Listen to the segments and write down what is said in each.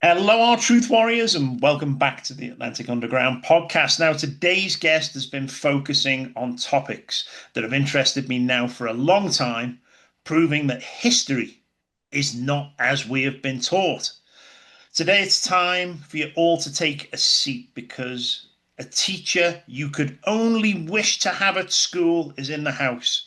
Hello, our truth warriors, and welcome back to the Atlantic Underground podcast. Now, today's guest has been focusing on topics that have interested me now for a long time, proving that history is not as we have been taught. Today, it's time for you all to take a seat because a teacher you could only wish to have at school is in the house.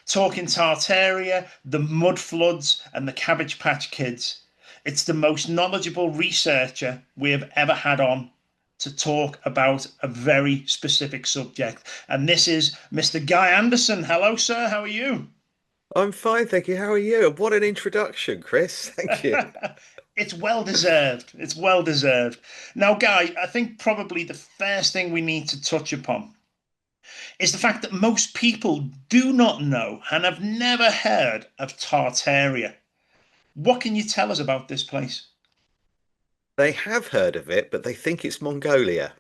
Talking Tartaria, the mud floods, and the Cabbage Patch Kids. It's the most knowledgeable researcher we have ever had on to talk about a very specific subject. And this is Mr. Guy Anderson. Hello, sir. How are you? I'm fine, thank you. How are you? What an introduction, Chris. Thank you. It's well deserved. It's well deserved. Now, Guy, I think probably the first thing we need to touch upon is the fact that most people do not know and have never heard of Tartaria. What can you tell us about this place? They have heard of it, but they think it's Mongolia.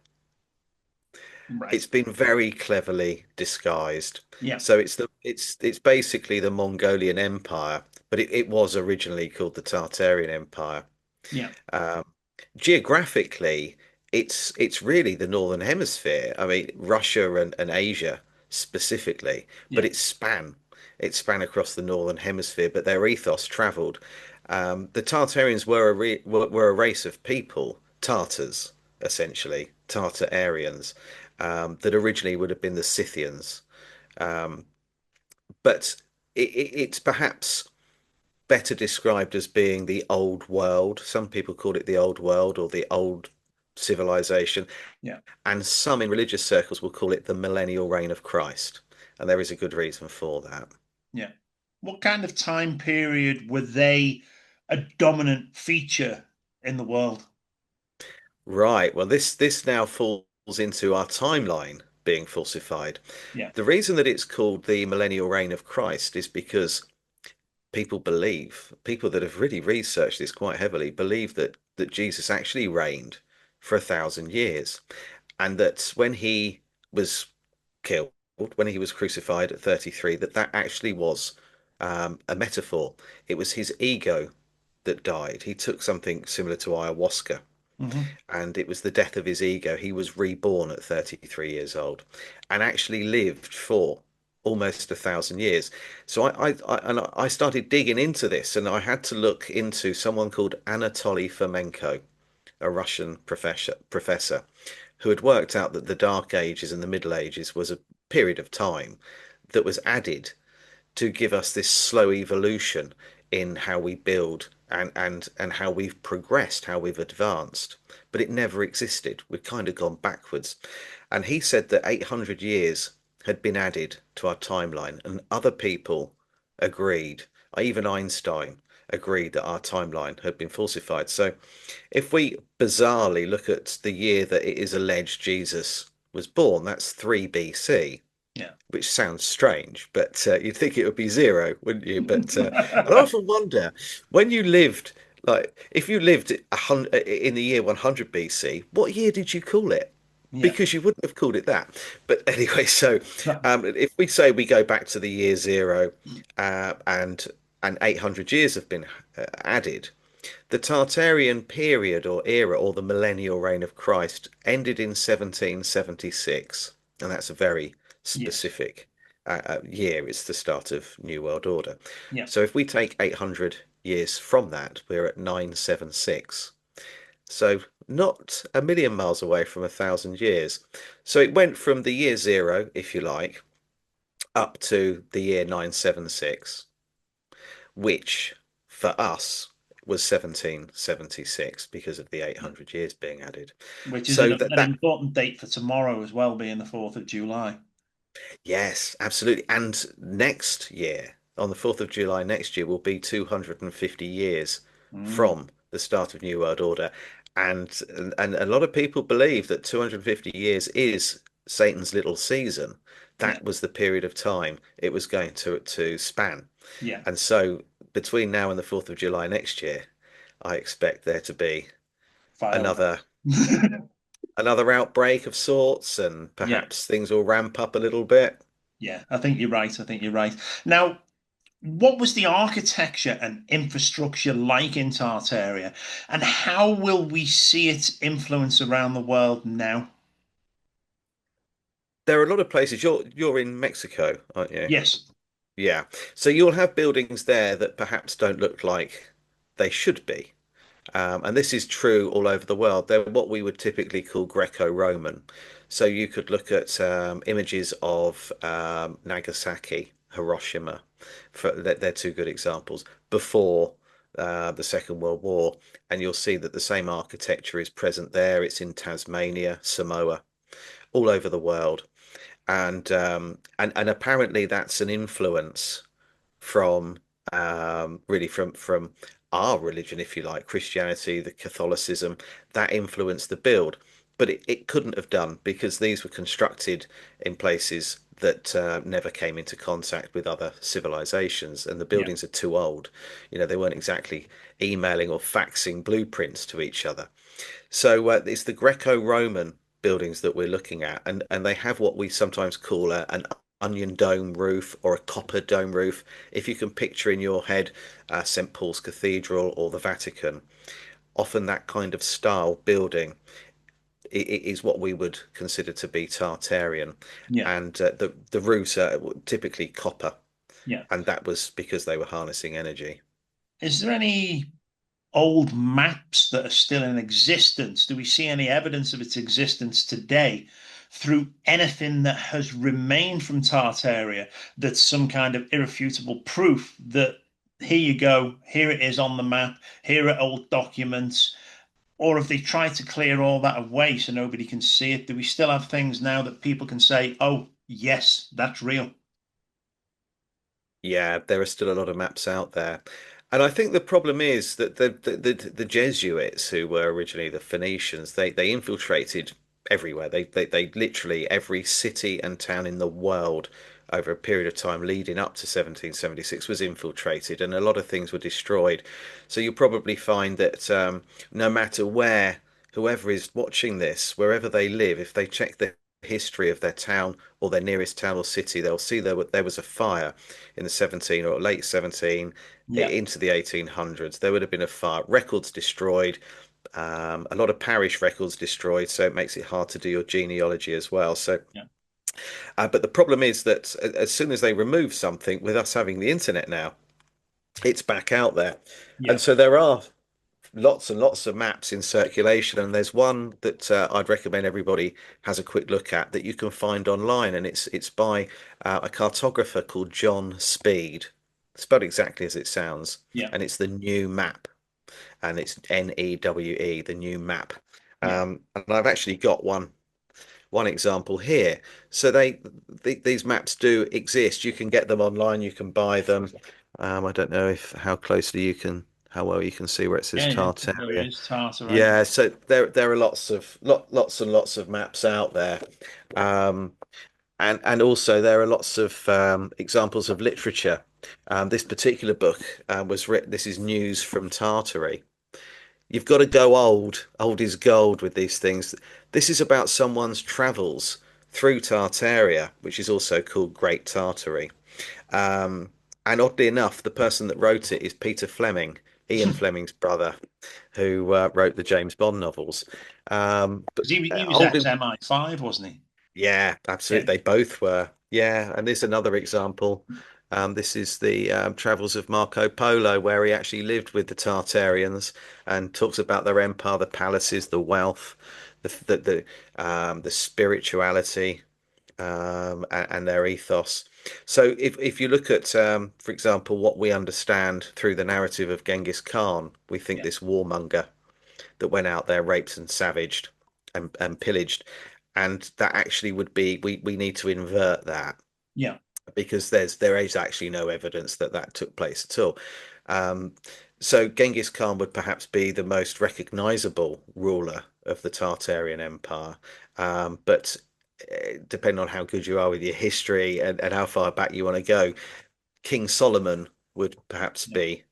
Right. It's been very cleverly disguised. Yeah. So it's basically the Mongolian Empire, but it was originally called the Tartarian Empire. Yeah. Um, Geographically, it's really the Northern Hemisphere. I mean, Russia and Asia specifically, but Yeah. it span across the Northern Hemisphere. But their ethos travelled. The Tartarians were a race of people, Tartars essentially, Tartar Aryans, that originally would have been the Scythians. Um, but it's perhaps better described as being the old world. Some people call it the old world or the old civilization, Yeah. and some in religious circles will call it the millennial reign of Christ. And there is a good reason for that. Yeah. What kind of time period were they a dominant feature in the world? Right. Well, this now falls into our timeline being falsified. Yeah. The reason that it's called the millennial reign of Christ is because people that have really researched this quite heavily believe that Jesus actually reigned for 1,000 years, and that when he was killed, when he was crucified at 33, that actually was a metaphor. It was his ego that died. He took something similar to ayahuasca, Hmm. and it was the death of his ego. He was reborn at 33 years old and actually lived for almost 1,000 years. So I started digging into this, and I had to look into someone called Anatoly Fomenko, a Russian professor who had worked out that the Dark Ages and the Middle Ages was a period of time that was added to give us this slow evolution in how we build and how we've progressed, how we've advanced. But it never existed. We've kind of gone backwards. And he said that 800 years had been added to our timeline, and other people agreed. Even Einstein agreed that our timeline had been falsified. So if we bizarrely look at the year that it is alleged Jesus was born, that's 3 BC, Yeah. which sounds strange, but you'd think it would be zero, wouldn't you? But and I often wonder when you lived, like, if you lived in the year 100 BC, what year did you call it? Yeah. Because you wouldn't have called it that. But anyway, so if we say we go back to the year zero, and 800 years have been added, the Tartarian period or era, or the millennial reign of Christ, ended in 1776, and that's a very Yes. specific year. It's the start of New World Order. Yeah. So if we take 800 years from that, we're at 976. So not a million miles away from 1,000 years. So it went from the year zero, if you like, up to the year 976, which for us was 1776 because of the Yeah. 800 years being added. Which is So an important date for tomorrow as well, being the 4th of July. yes, absolutely. And next year, on the 4th of July next year, will be 250 years Mm. from the start of New World Order. And and a lot of people believe that 250 years is Satan's little season. Yeah. That was the period of time it was going to span. Yeah. And so between now and the 4th of July next year, I expect there to be another Fireworks. another outbreak of sorts, and Yeah. perhaps things will ramp up a little bit. Yeah. I think you're right. I think you're right. Now, What was the architecture and infrastructure like in Tartaria, and how will we see its influence around the world now? There are a lot of places. You're in Mexico, aren't you? Yes. Yeah. So you'll have buildings there that perhaps don't look like they should be. And this is true all over the world. They're what we would typically call Greco-Roman. So you could look at images of Nagasaki, Hiroshima. They're two good examples before the Second World War, and you'll see that the same architecture is present there. It's in Tasmania, Samoa, all over the world, and apparently that's an influence from really from our religion, if you like, Christianity, the Catholicism, that influenced the build. But it couldn't have done because these were constructed in places that never came into contact with other civilizations, and the Yeah. buildings are too old. You know, they weren't exactly emailing or faxing blueprints to each other. So it's the Greco-Roman buildings that we're looking at, and they have what we sometimes call an onion dome roof or a copper dome roof. If you can picture in your head St. Paul's Cathedral or the Vatican, often that kind of style building is what we would consider to be Tartarian, Yeah. and the roofs are typically copper, Yeah. and that was because they were harnessing energy. Is there any old maps that are still in existence? Do we see any evidence of its existence today through anything that has remained from Tartaria that's some kind of irrefutable proof that here you go, here it is on the map, here are old documents? Or if they try to clear all that away so nobody can see it, do we still have things now that people can say, oh, yes, that's real? Yeah, there are still a lot of maps out there. And I think the problem is that the Jesuits, who were originally the Phoenicians, they infiltrated everywhere. They literally every city and town in the world over a period of time leading up to 1776 was infiltrated, and a lot of things were destroyed. So you'll probably find that no matter where, whoever is watching this, wherever they live, if they check the history of their town or their nearest town or city, they'll see there was a fire in the 17 or late 17 Yeah, into the 1800s. There would have been a fire, records destroyed, a lot of parish records destroyed, so it makes it hard to do your genealogy as well. So, yeah, but the problem is that as soon as they remove something, with us having the internet now, it's back out there. And yeah, so there are lots and lots of maps in circulation, and there's one that I'd recommend everybody has a quick look at that you can find online, and it's by a cartographer called John Speed, spelled exactly as it sounds, yeah, and it's the new map, and it's NEWE, the new map. yeah. And I've actually got one example here. So these maps do exist. You can get them online. You can buy them. I don't know if how closely you can, how well you can see where it says Yeah, yeah. There it Tartaria. is, Tartaria. Yeah, so there are lots and lots of maps out there, um, and also there are lots of examples of literature. This particular book was written. This is News from Tartary. You've got to go old. Old is gold with these things. This is about someone's travels through Tartaria, which is also called Great Tartary. Um, and oddly enough, the person that wrote it is Peter Fleming, Ian Fleming's brother, who wrote the James Bond novels. But 'Cause he was old, ex-MI5, wasn't he? yeah, Yeah, absolutely. They both were. Yeah, and there's another example. This is the travels of Marco Polo, where he actually lived with the Tartarians and talks about their empire, the palaces, the wealth, the spirituality, and their ethos. So if you look at, for example, what we understand through the narrative of Genghis Khan, we think yeah, this warmonger that went out there, raped and savaged and pillaged. And that actually would be, we need to invert that yeah, because there is actually no evidence that that took place at all. Um, so Genghis Khan would perhaps be the most recognizable ruler of the Tartarian Empire. But depending on how good you are with your history and how far back you want to go, King Solomon would perhaps yeah, be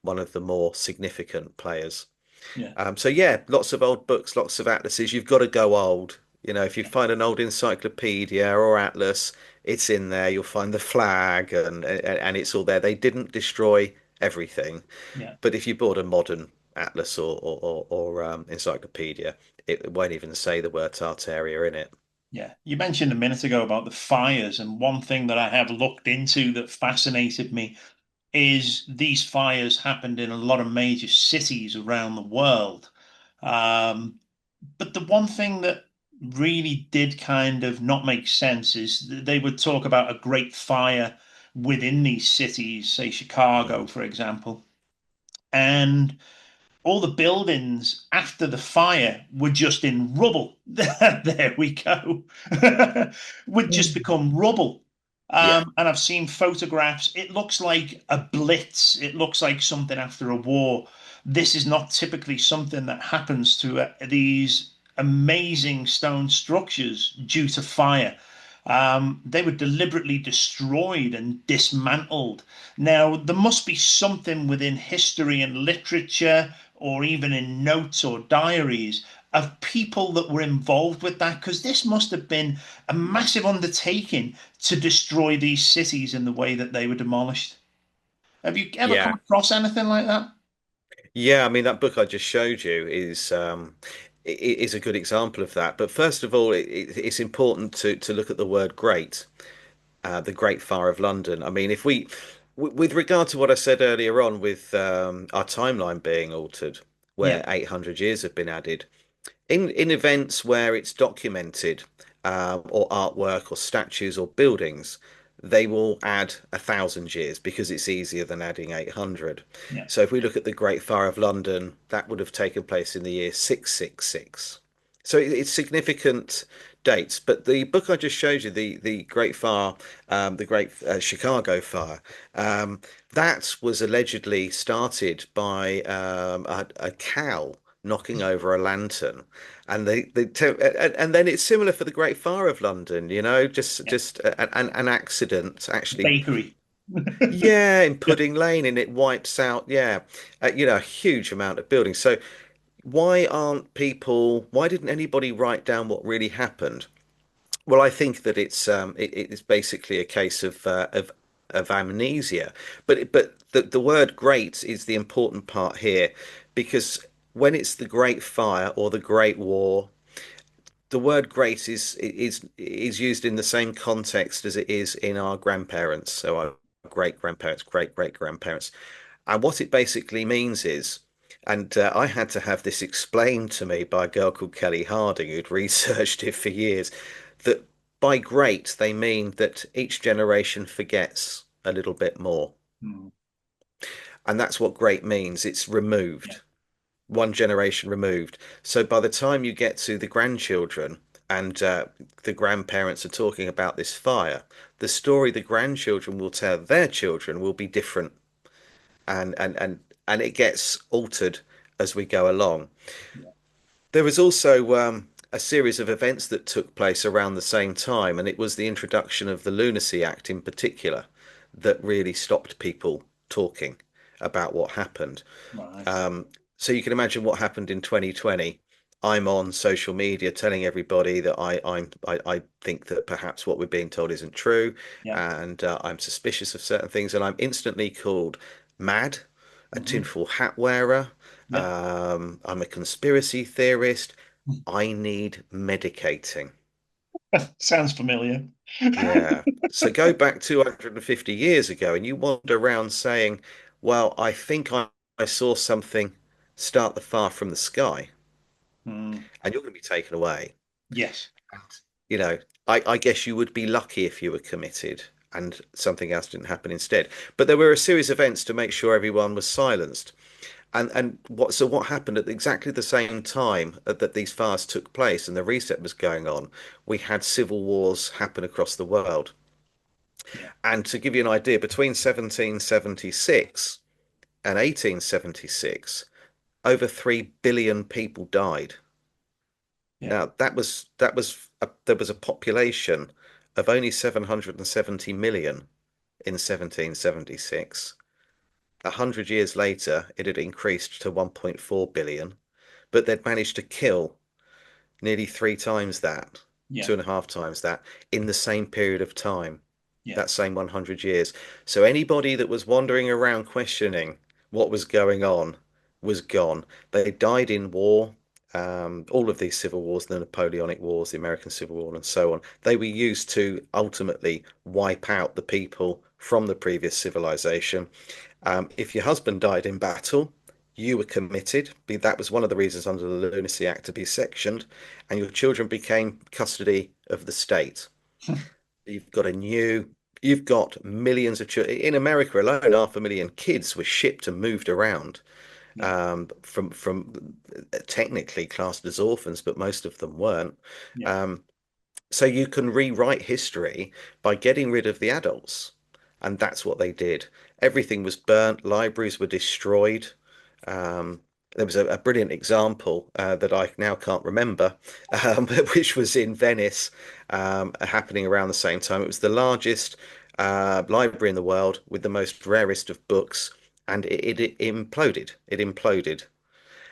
one of the more significant players. yeah, So yeah, lots of old books, lots of atlases. You've got to go old. You know, if you find an old encyclopedia or atlas, it's in there. You'll find the flag and it's all there. They didn't destroy everything, Yeah. but if you bought a modern atlas or encyclopedia, it won't even say the word Tartaria in it. Yeah, you mentioned a minute ago about the fires, and one thing that I have looked into that fascinated me is these fires happened in a lot of major cities around the world. Um, but the one thing that really did kind of not make sense is they would talk about a great fire within these cities, say Chicago, Mm. for example, and all the buildings after the fire were just in rubble. There we go. Would just become rubble. Yeah, And I've seen photographs. It looks like a blitz. It looks like something after a war. This is not typically something that happens to these amazing stone structures due to fire. They were deliberately destroyed and dismantled. Now, there must be something within history and literature, or even in notes or diaries, of people that were involved with that, because this must have been a massive undertaking to destroy these cities in the way that they were demolished. Have you ever come yeah, across anything like that? yeah. I mean, that book I just showed you is a good example of that. But first of all, it's important to look at the word great, the Great Fire of London. I mean, if we, with regard to what I said earlier on, with our timeline being altered, Yeah, where 800 years have been added, in events where it's documented, or artwork or statues or buildings, they will add 1,000 years because it's easier than adding 800. yeah, So if we look at the Great Fire of London, that would have taken place in the year 666. So it's significant dates. But the book I just showed you, the Great Fire, the Great Chicago Fire, that was allegedly started by a cow knocking over a lantern, and and then it's similar for the Great Fire of London, you know, yeah. just an accident actually. Bakery. Yeah, in Yeah. Pudding Lane, and it wipes out, yeah, you know, a huge amount of buildings. So why didn't anybody write down what really happened? Well, I think that it's basically a case of amnesia, but the word "great" is the important part here, because when it's the Great Fire or the Great War, the word "great" is used in the same context as it is in our grandparents, so our great grandparents, great great grandparents, and what it basically means is. And I had to have this explained to me by a girl called Kelly Harding, who'd researched it for years, that by great they mean that each generation forgets a little bit more. Hmm. And that's what great means. It's Yeah, removed, one generation removed. So by the time you get to the grandchildren and the grandparents are talking about this fire, the story the grandchildren will tell their children will be different, and it gets altered as we go along. yeah, There was also a series of events that took place around the same time, and it was the introduction of the Lunacy Act in particular that really stopped people talking about what happened. right. Um, so you can imagine what happened in 2020. I'm on social media telling everybody that I think that perhaps what we're being told isn't true, Yeah. and I'm suspicious of certain things, and I'm instantly called mad, a Hmm. tinfoil hat wearer. Yeah. I'm a conspiracy theorist. I need medicating. Sounds familiar. Yeah. So go back 250 years ago and you wander around saying, well, I saw something start the fire from the sky, Hmm. and you're going to be taken away. Yes. And, you know, I guess you would be lucky if you were committed and something else didn't happen instead. But there were a series of events to make sure everyone was silenced. And what happened at exactly the same time that these fires took place and the reset was going on, we had civil wars happen across the world. Yeah. And to give you an idea, between 1776 and 1876, over 3 billion people died. Yeah. Now, there was a population of only 770 million in 1776. 100 years later, it had increased to 1.4 billion, but they'd managed to kill nearly three times that, Yeah, two and a half times that in the same period of time, yeah, that same 100 years. So anybody that was wandering around questioning what was going on was gone. They died in war. All of these civil wars, the Napoleonic Wars, the American Civil War, and so on, they were used to ultimately wipe out the people from the previous civilization. If your husband died in battle, you were committed. That was one of the reasons under the Lunacy Act to be sectioned, and your children became custody of the state. You've got a new, you've got millions of children. In America alone, 500,000 kids were shipped and moved around yeah, from technically classed as orphans, but most of them weren't. yeah. Um, so you can rewrite history by getting rid of the adults. And that's what they did. Everything was burnt, libraries were destroyed. Um, there was a brilliant example that I now can't remember, which was in Venice, happening around the same time. It was the largest library in the world with the most rarest of books, and it imploded. It imploded.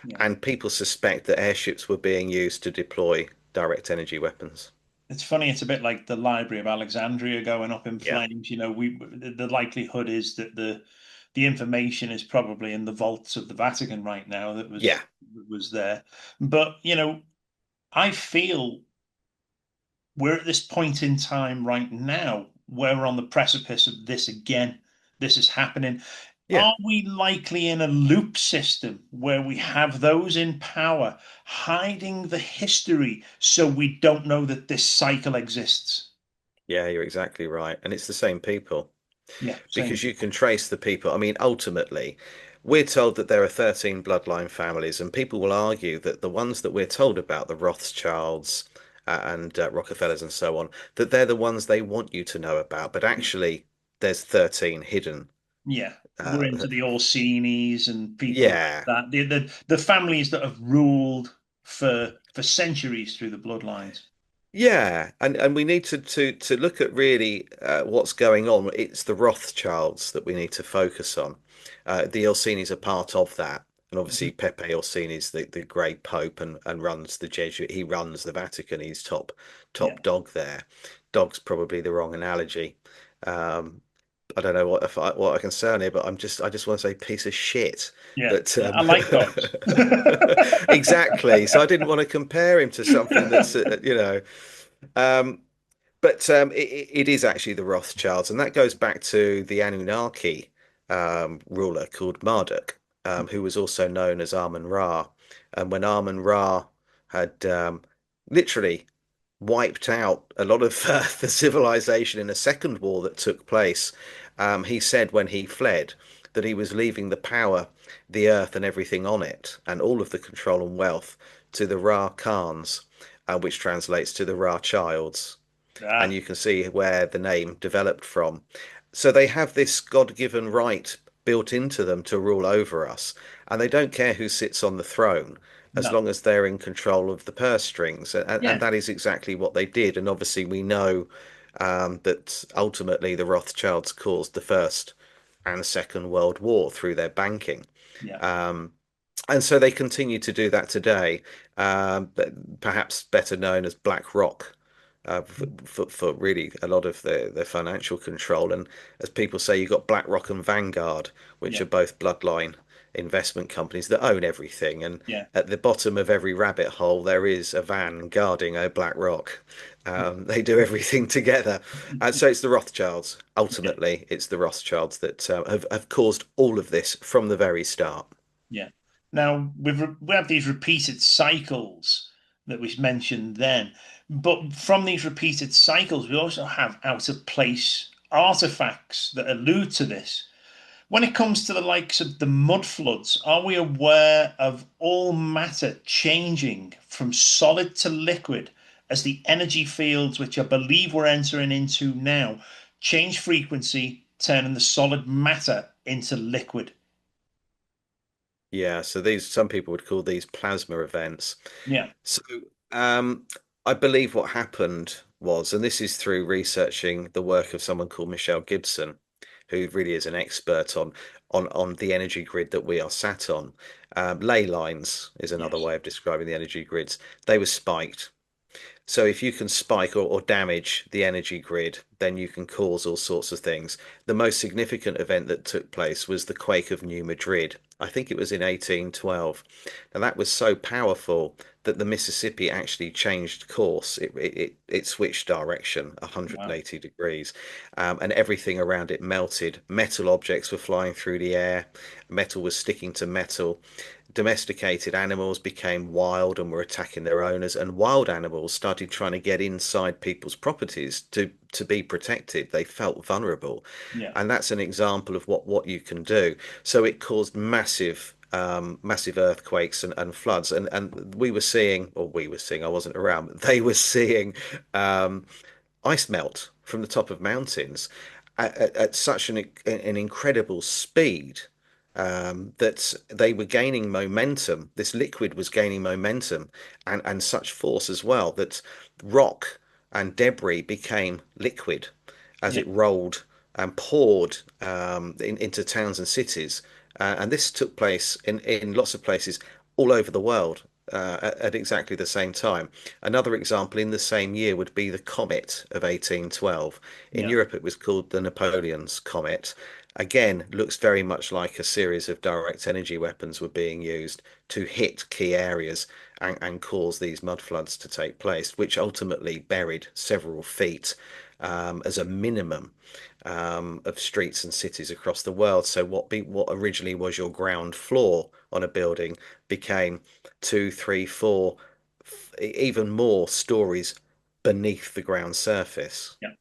Yeah. And people suspect that airships were being used to deploy direct energy weapons. It's funny. It's a bit like the Library of Alexandria going up in Yeah. flames. The likelihood is that the information is probably in the vaults of the Vatican right now Yeah. that was there. But I feel we're at this point in time right now where we're on the precipice of this again. This is happening. Yeah. Are we likely in a loop system where we have those in power hiding the history so we don't know that this cycle exists? Yeah, you're exactly right. And it's the same people Yeah, same because you people. can trace the people. I mean, ultimately, we're told that there are 13 bloodline families, and people will argue that the ones that we're told about, the Rothschilds and Rockefellers and so on, that they're the ones they want you to know about. But Yeah, actually, there's 13 hidden. yeah. We're Uh, into the Orsini's and people like yeah, that. The families that have ruled for centuries through the bloodlines. yeah, and we need to look at really what's going on. It's the Rothschilds that we need to focus on. The Orsini's are part of that, and obviously Mhm. Pepe Orsini's the great pope and runs the Jesuit. He runs the Vatican. He's Yeah, top dog there. Dog's probably the wrong analogy. Um, I don't know what I can say on here, but I just want to say piece of shit. yeah. But I like dogs. exactly. So I didn't want to compare him to something that's um, but it is actually the Rothschilds, and that goes back to the Anunnaki ruler called Marduk, who was also known as Amun-Ra. And when Amun-Ra had literally wiped out a lot of the civilization in a second war that took place, he said when he fled that he was leaving the power, the earth, and everything on it, and all of the control and wealth to the Ra Khans, which translates to the Ra Childs, and Ah, you can see where the name developed from. So they have this God-given right built into them to rule over us, and they don't care who sits on the throne as no. long as they're in control of the purse strings. And Yeah, that is exactly what they did. And obviously, we know that ultimately the Rothschilds caused the First and Second World War through their banking. yeah, Um, and so they continue to do that today, but perhaps better known as BlackRock, for really a lot of their financial control. And as people say, you've got BlackRock and Vanguard, which yeah, are both bloodline investment companies that own everything. And yeah, at the bottom of every rabbit hole, there is a van guarding a BlackRock. yeah, They do everything together. And so it's the Rothschilds. yeah, Ultimately, it's the Rothschilds that have caused all of this from the very start. yeah. Now we have these repeated cycles that we mentioned then, but from these repeated cycles, we also have out of place artifacts that allude to this. When it comes to the likes of the mud floods, are we aware of all matter changing from solid to liquid as the energy fields, which I believe we're entering into now, change frequency, turning the solid matter into liquid? Yeah, so these some people would call these plasma events. Yeah, So um, I believe what happened was, and this is through researching the work of someone called Michelle Gibson, who really is an expert on the energy grid that we are sat on. Ley lines is another Yes. way of describing the energy grids. They were spiked. So if you can spike or damage the energy grid, then you can cause all sorts of things. The most significant event that took place was the quake of New Madrid. I think it was in 1812. Now that was so powerful that the Mississippi actually changed course. It switched direction Wow. 180 degrees, and everything around it melted. Metal objects were flying through the air. Metal was sticking to metal. Domesticated animals became wild and were attacking their owners, and wild animals started trying to get inside people's properties to be protected. They felt vulnerable, Yeah. and that's an example of what you can do. So it caused massive earthquakes and floods, and we were seeing, I wasn't around, but they were seeing um, ice melt from the top of mountains at such an incredible speed, that they were gaining momentum. This liquid was gaining momentum and such force as well that rock and debris became liquid as Yeah. it rolled and poured into towns and cities. And this took place in lots of places all over the world at exactly the same time. Another example in the same year would be the comet of 1812. In Yeah. Europe, it was called the Napoleon's comet. Again, looks very much like a series of direct energy weapons were being used to hit key areas and cause these mud floods to take place, which ultimately buried several feet as a minimum of streets and cities across the world. So what originally was your ground floor on a building became two, three, four, even more stories beneath the ground surface. Yeah.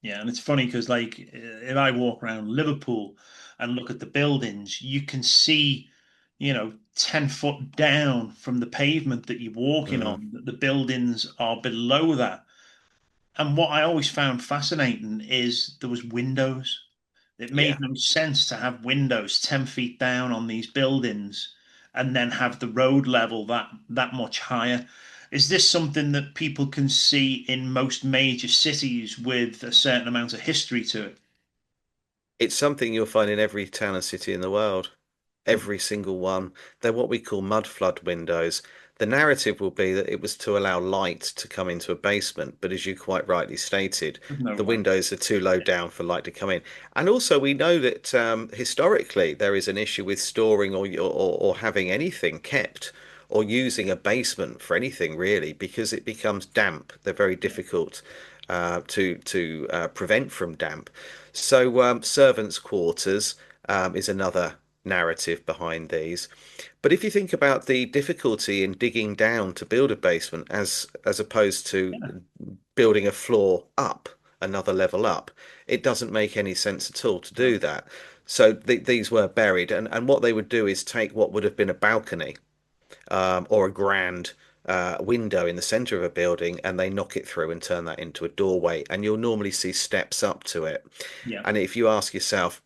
Yeah, and it's funny because, like, if I walk around Liverpool and look at the buildings, you can see, 10 foot down from the pavement that you're walking Mm, on, that the buildings are below that. And what I always found fascinating is there was windows. It yeah. made no sense to have windows 10 feet down on these buildings and then have the road level that much higher. Is this something that people can see in most major cities with a certain amount of history to it? It's something you'll find in every town and city in the world. Hmm. Every single one. They're what we call mud flood windows. The narrative will be that it was to allow light to come into a basement, but as you quite rightly stated, There's no the way. windows are too low Yeah. down for light to come in. And also, we know that historically there is an issue with storing or having anything kept or using a basement for anything really because it becomes damp. They're very Yeah. difficult to prevent from damp. So servants' quarters is another narrative behind these. But if you think about the difficulty in digging down to build a basement as opposed to Yeah. building a floor up, another level up, it doesn't make any sense at all to do No. that. So these were buried, and what they would do is take what would have been a balcony or a grand window in the center of a building, and they knock it through and turn that into a doorway. And you'll normally see steps up to it. Yeah. And if you ask yourself,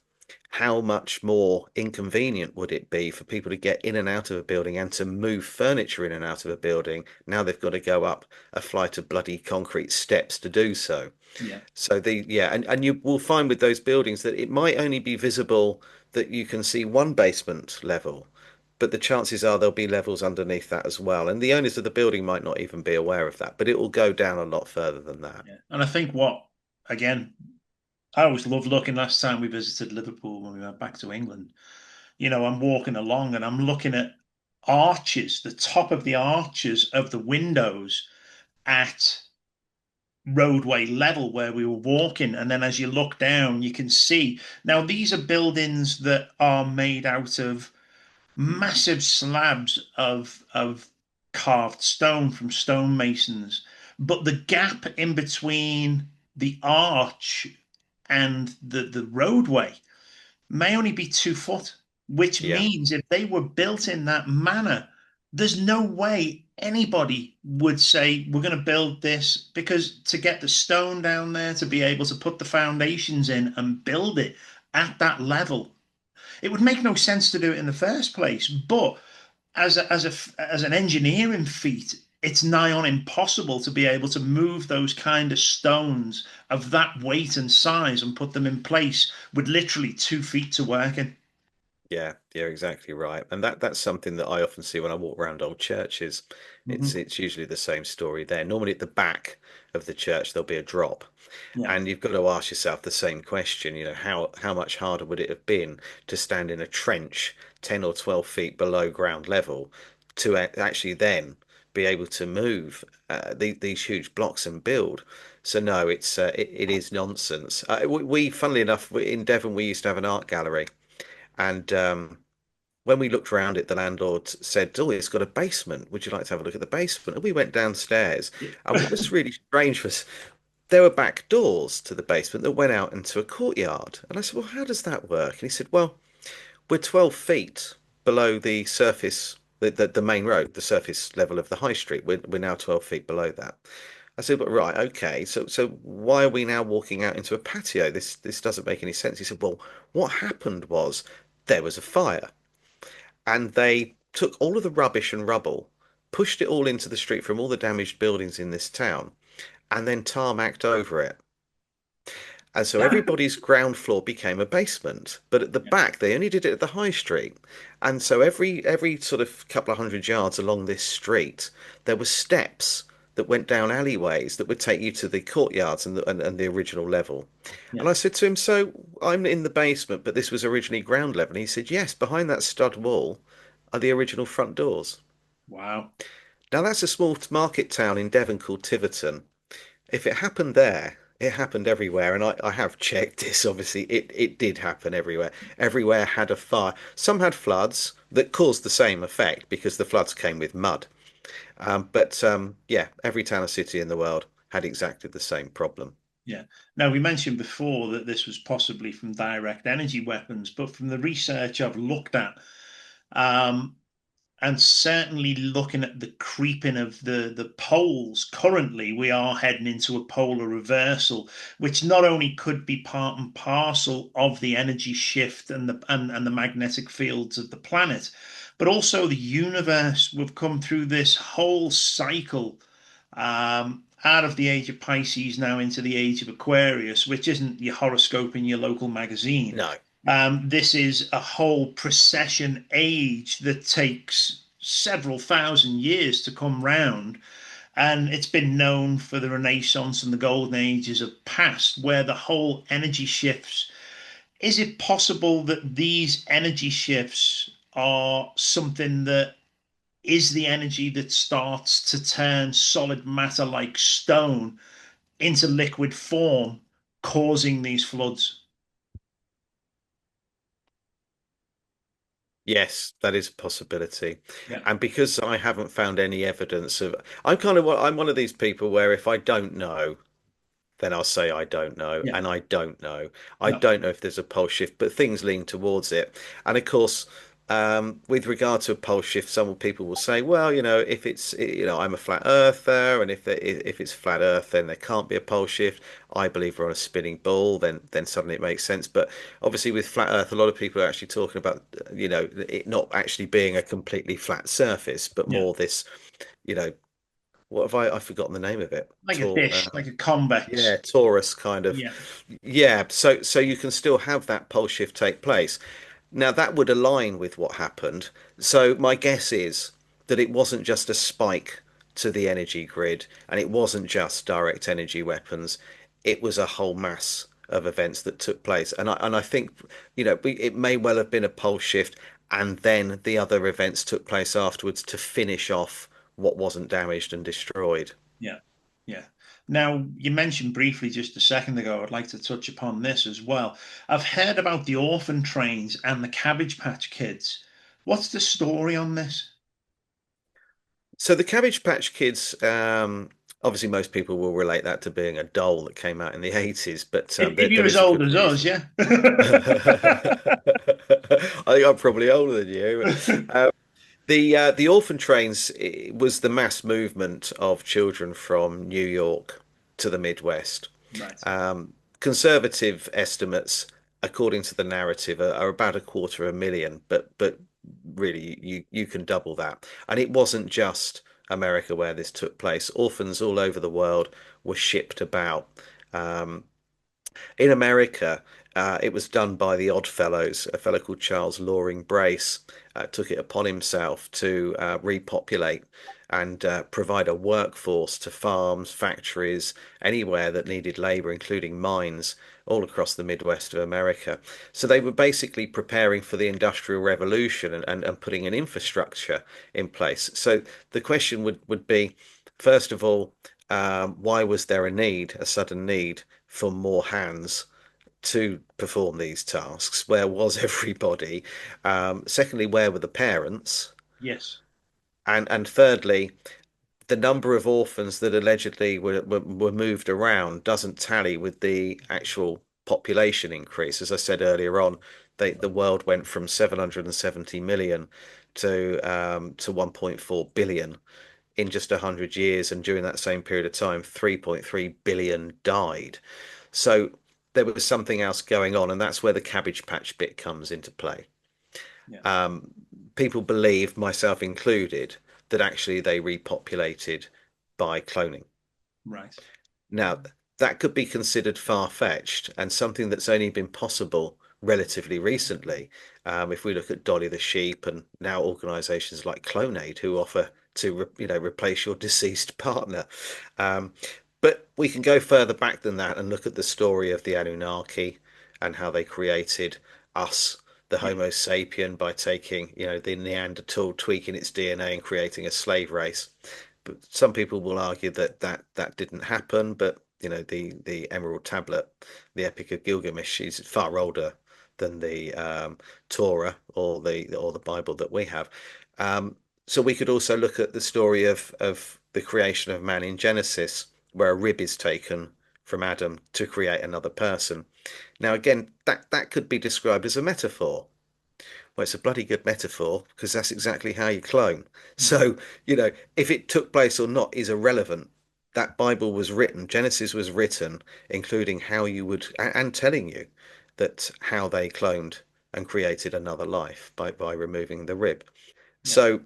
how much more inconvenient would it be for people to get in and out of a building and to move furniture in and out of a building? Now they've got to go up a flight of bloody concrete steps to do so. Yeah. So and you will find with those buildings that it might only be visible that you can see one basement level, but the chances are there'll be levels underneath that as well. And the owners of the building might not even be aware of that, but it will go down a lot further than that. Yeah. And I think again, I always loved looking last time we visited Liverpool when we went back to England. I'm walking along and I'm looking at arches, the top of the arches of the windows at roadway level where we were walking. And then as you look down, you can see now these are buildings that are made out of massive slabs of carved stone from stonemasons. But the gap in between the arch and the roadway may only be 2 foot, which Yeah. means if they were built in that manner, there's no way anybody would say, we're going to build this, because to get the stone down there, to be able to put the foundations in and build it at that level, it would make no sense to do it in the first place. But as an engineering feat, it's nigh on impossible to be able to move those kind of stones of that weight and size and put them in place with literally 2 feet to work in. Yeah, you're exactly right. And that's something that I often see when I walk around old churches. Hmm. It's usually the same story there. Normally at the back of the church there'll be a drop. Yeah, And you've got to ask yourself the same question, how much harder would it have been to stand in a trench 10 or 12 feet below ground level to actually then be able to move these huge blocks and build? So no, it is nonsense. Funnily enough, in Devon, we used to have an art gallery, and when we looked around it, the landlord said, "Oh, it's got a basement. Would you like to have a look at the basement?" And we went downstairs, and what was really strange was there were back doors to the basement that went out into a courtyard. And I said, "Well, how does that work?" And he said, "Well, we're 12 feet below the surface, the main road, the surface level of the high street. We're now 12 feet below that." I said, "But right, okay. So why are we now walking out into a patio? This doesn't make any sense." He said, "Well, what happened was there was a fire, and they took all of the rubbish and rubble, pushed it all into the street from all the damaged buildings in this town, and then tarmacked over it. And so everybody's ground floor became a basement. But at the yeah, back, they only did it at the high street. And so every sort of couple of hundred yards along this street, there were steps that went down alleyways that would take you to the courtyards and the original level. yeah. And I said to him, "So I'm in the basement, but this was originally ground level." And he said, "Yes, behind that stud wall are the original front doors." Wow. Now that's a small market town in Devon called Tiverton. If it happened there, it happened everywhere. And I have checked this, obviously. It did happen everywhere. Everywhere had a fire. Some had floods that caused the same effect because the floods came with mud. But yeah, every town and city in the world had exactly the same problem. Yeah. Now, we mentioned before that this was possibly from direct energy weapons, but from the research I've looked at, um, and certainly looking at the creeping of the poles currently, we are heading into a polar reversal, which not only could be part and parcel of the energy shift and the magnetic fields of the planet, but also the universe. We've come through this whole cycle, out of the age of Pisces now into the age of Aquarius, which isn't your horoscope in your local magazine. No. This is a whole precession age that takes several thousand years to come round. And it's been known for the Renaissance and the Golden Ages of past, where the whole energy shifts. Is it possible that these energy shifts are something that is the energy that starts to turn solid matter like stone into liquid form, causing these floods? Yes, that is a possibility. Yeah, And because I haven't found any evidence of, I'm one of these people where if I don't know, then I'll say I don't know, yeah, and I don't know. I no, don't know if there's a pole shift, but things lean towards it. And of course, with regard to a pole shift, some people will say, well, if I'm a flat earther, and if it's flat Earth, then there can't be a pole shift. I believe we're on a spinning ball, then suddenly it makes sense. But obviously, with flat Earth, a lot of people are actually talking about, it not actually being a completely flat surface, but yeah. more this, you know, what have I've forgotten the name of it? Like a dish, like a convex. Yeah, Taurus kind of. Yeah, Yeah, so you can still have that pole shift take place. Now that would align with what happened. So my guess is that it wasn't just a spike to the energy grid and it wasn't just direct energy weapons. It was a whole mass of events that took place. And I think, it may well have been a pole shift and then the other events took place afterwards to finish off what wasn't damaged and destroyed. yeah, yeah. Now, you mentioned briefly just a second ago, I'd like to touch upon this as well. I've heard about the orphan trains and the Cabbage Patch Kids. What's the story on this? So the Cabbage Patch Kids, obviously most people will relate that to being a doll that came out in the 80s, but If you're there as is a old good as us, reason. yeah. I think I'm probably older than you. The orphan trains was the mass movement of children from New York to the Midwest. Right. Conservative estimates, according to the narrative, are about a quarter of a million, but really you can double that. And it wasn't just America where this took place. Orphans all over the world were shipped about. Um, in America, it was done by the Odd Fellows. A fellow called Charles Loring Brace took it upon himself to repopulate and provide a workforce to farms, factories, anywhere that needed labor, including mines, all across the Midwest of America. So they were basically preparing for the Industrial Revolution and putting an infrastructure in place. So the question would be, first of all, why was there a sudden need for more hands to perform these tasks? Where was everybody? Secondly, where were the parents? Yes. And thirdly, the number of orphans that allegedly were moved around doesn't tally with the actual population increase. As I said earlier on, the world went from 770 million to 1.4 billion in just 100 years, and during that same period of time 3.3 billion died. So there was something else going on, and that's where the Cabbage Patch bit comes into play. Yeah. um, People believe, myself included, that actually they repopulated by cloning. Right. Now, that could be considered far-fetched and something that's only been possible relatively recently. If we look at Dolly the sheep, and now organisations like Clonaid who offer to replace your deceased partner. Um, but we can go further back than that and look at the story of the Anunnaki and how they created us, the Yeah. Homo sapien, by taking, the Neanderthal, tweaking its DNA and creating a slave race. But some people will argue that didn't happen. But the Emerald Tablet, the Epic of Gilgamesh, is far older than the Torah or the Bible that we have. So we could also look at the story of the creation of man in Genesis, where a rib is taken from Adam to create another person. Now, again, that could be described as a metaphor. Well, it's a bloody good metaphor because that's exactly how you clone. Yeah. So, if it took place or not is irrelevant. That Bible was written, Genesis was written, including how you would, and telling you that how they cloned and created another life by removing the rib. Yeah. So,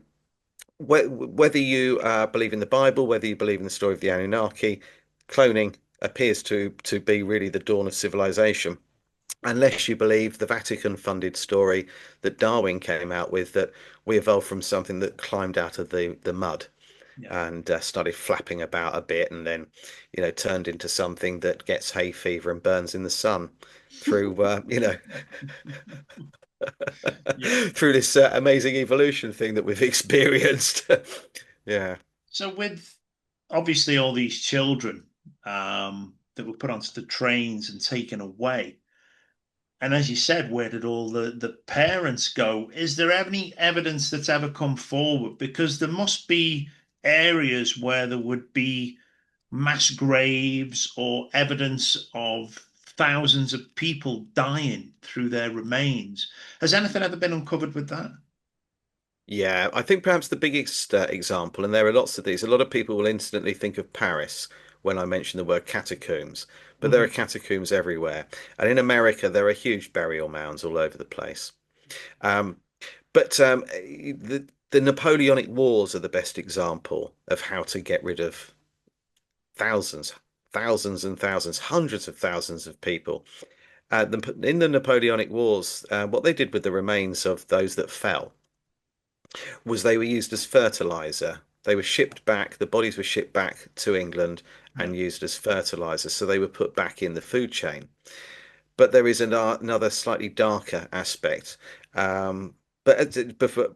whether you believe in the Bible, whether you believe in the story of the Anunnaki, cloning appears to be really the dawn of civilization, unless you believe the Vatican funded story that Darwin came out with, that we evolved from something that climbed out of the mud Yeah. and started flapping about a bit, and then turned into something that gets hay fever and burns in the sun through Yeah. through this amazing evolution thing that we've experienced. Yeah. So with obviously all these children that were put onto the trains and taken away, and as you said, where did all the parents go? Is there any evidence that's ever come forward? Because there must be areas where there would be mass graves or evidence of thousands of people dying through their remains. Has anything ever been uncovered with that? Yeah, I think perhaps the biggest example, and there are lots of these, a lot of people will instantly think of Paris when I mention the word catacombs, but there are Hmm. catacombs everywhere. And in America, there are huge burial mounds all over the place. Um, but the Napoleonic Wars are the best example of how to get rid of thousands, thousands and thousands, hundreds of thousands of people. In the Napoleonic Wars, what they did with the remains of those that fell was they were used as fertilizer. They were shipped back, the bodies were shipped back to England Yeah. and used as fertilizer. So they were put back in the food chain. But there is another slightly darker aspect. But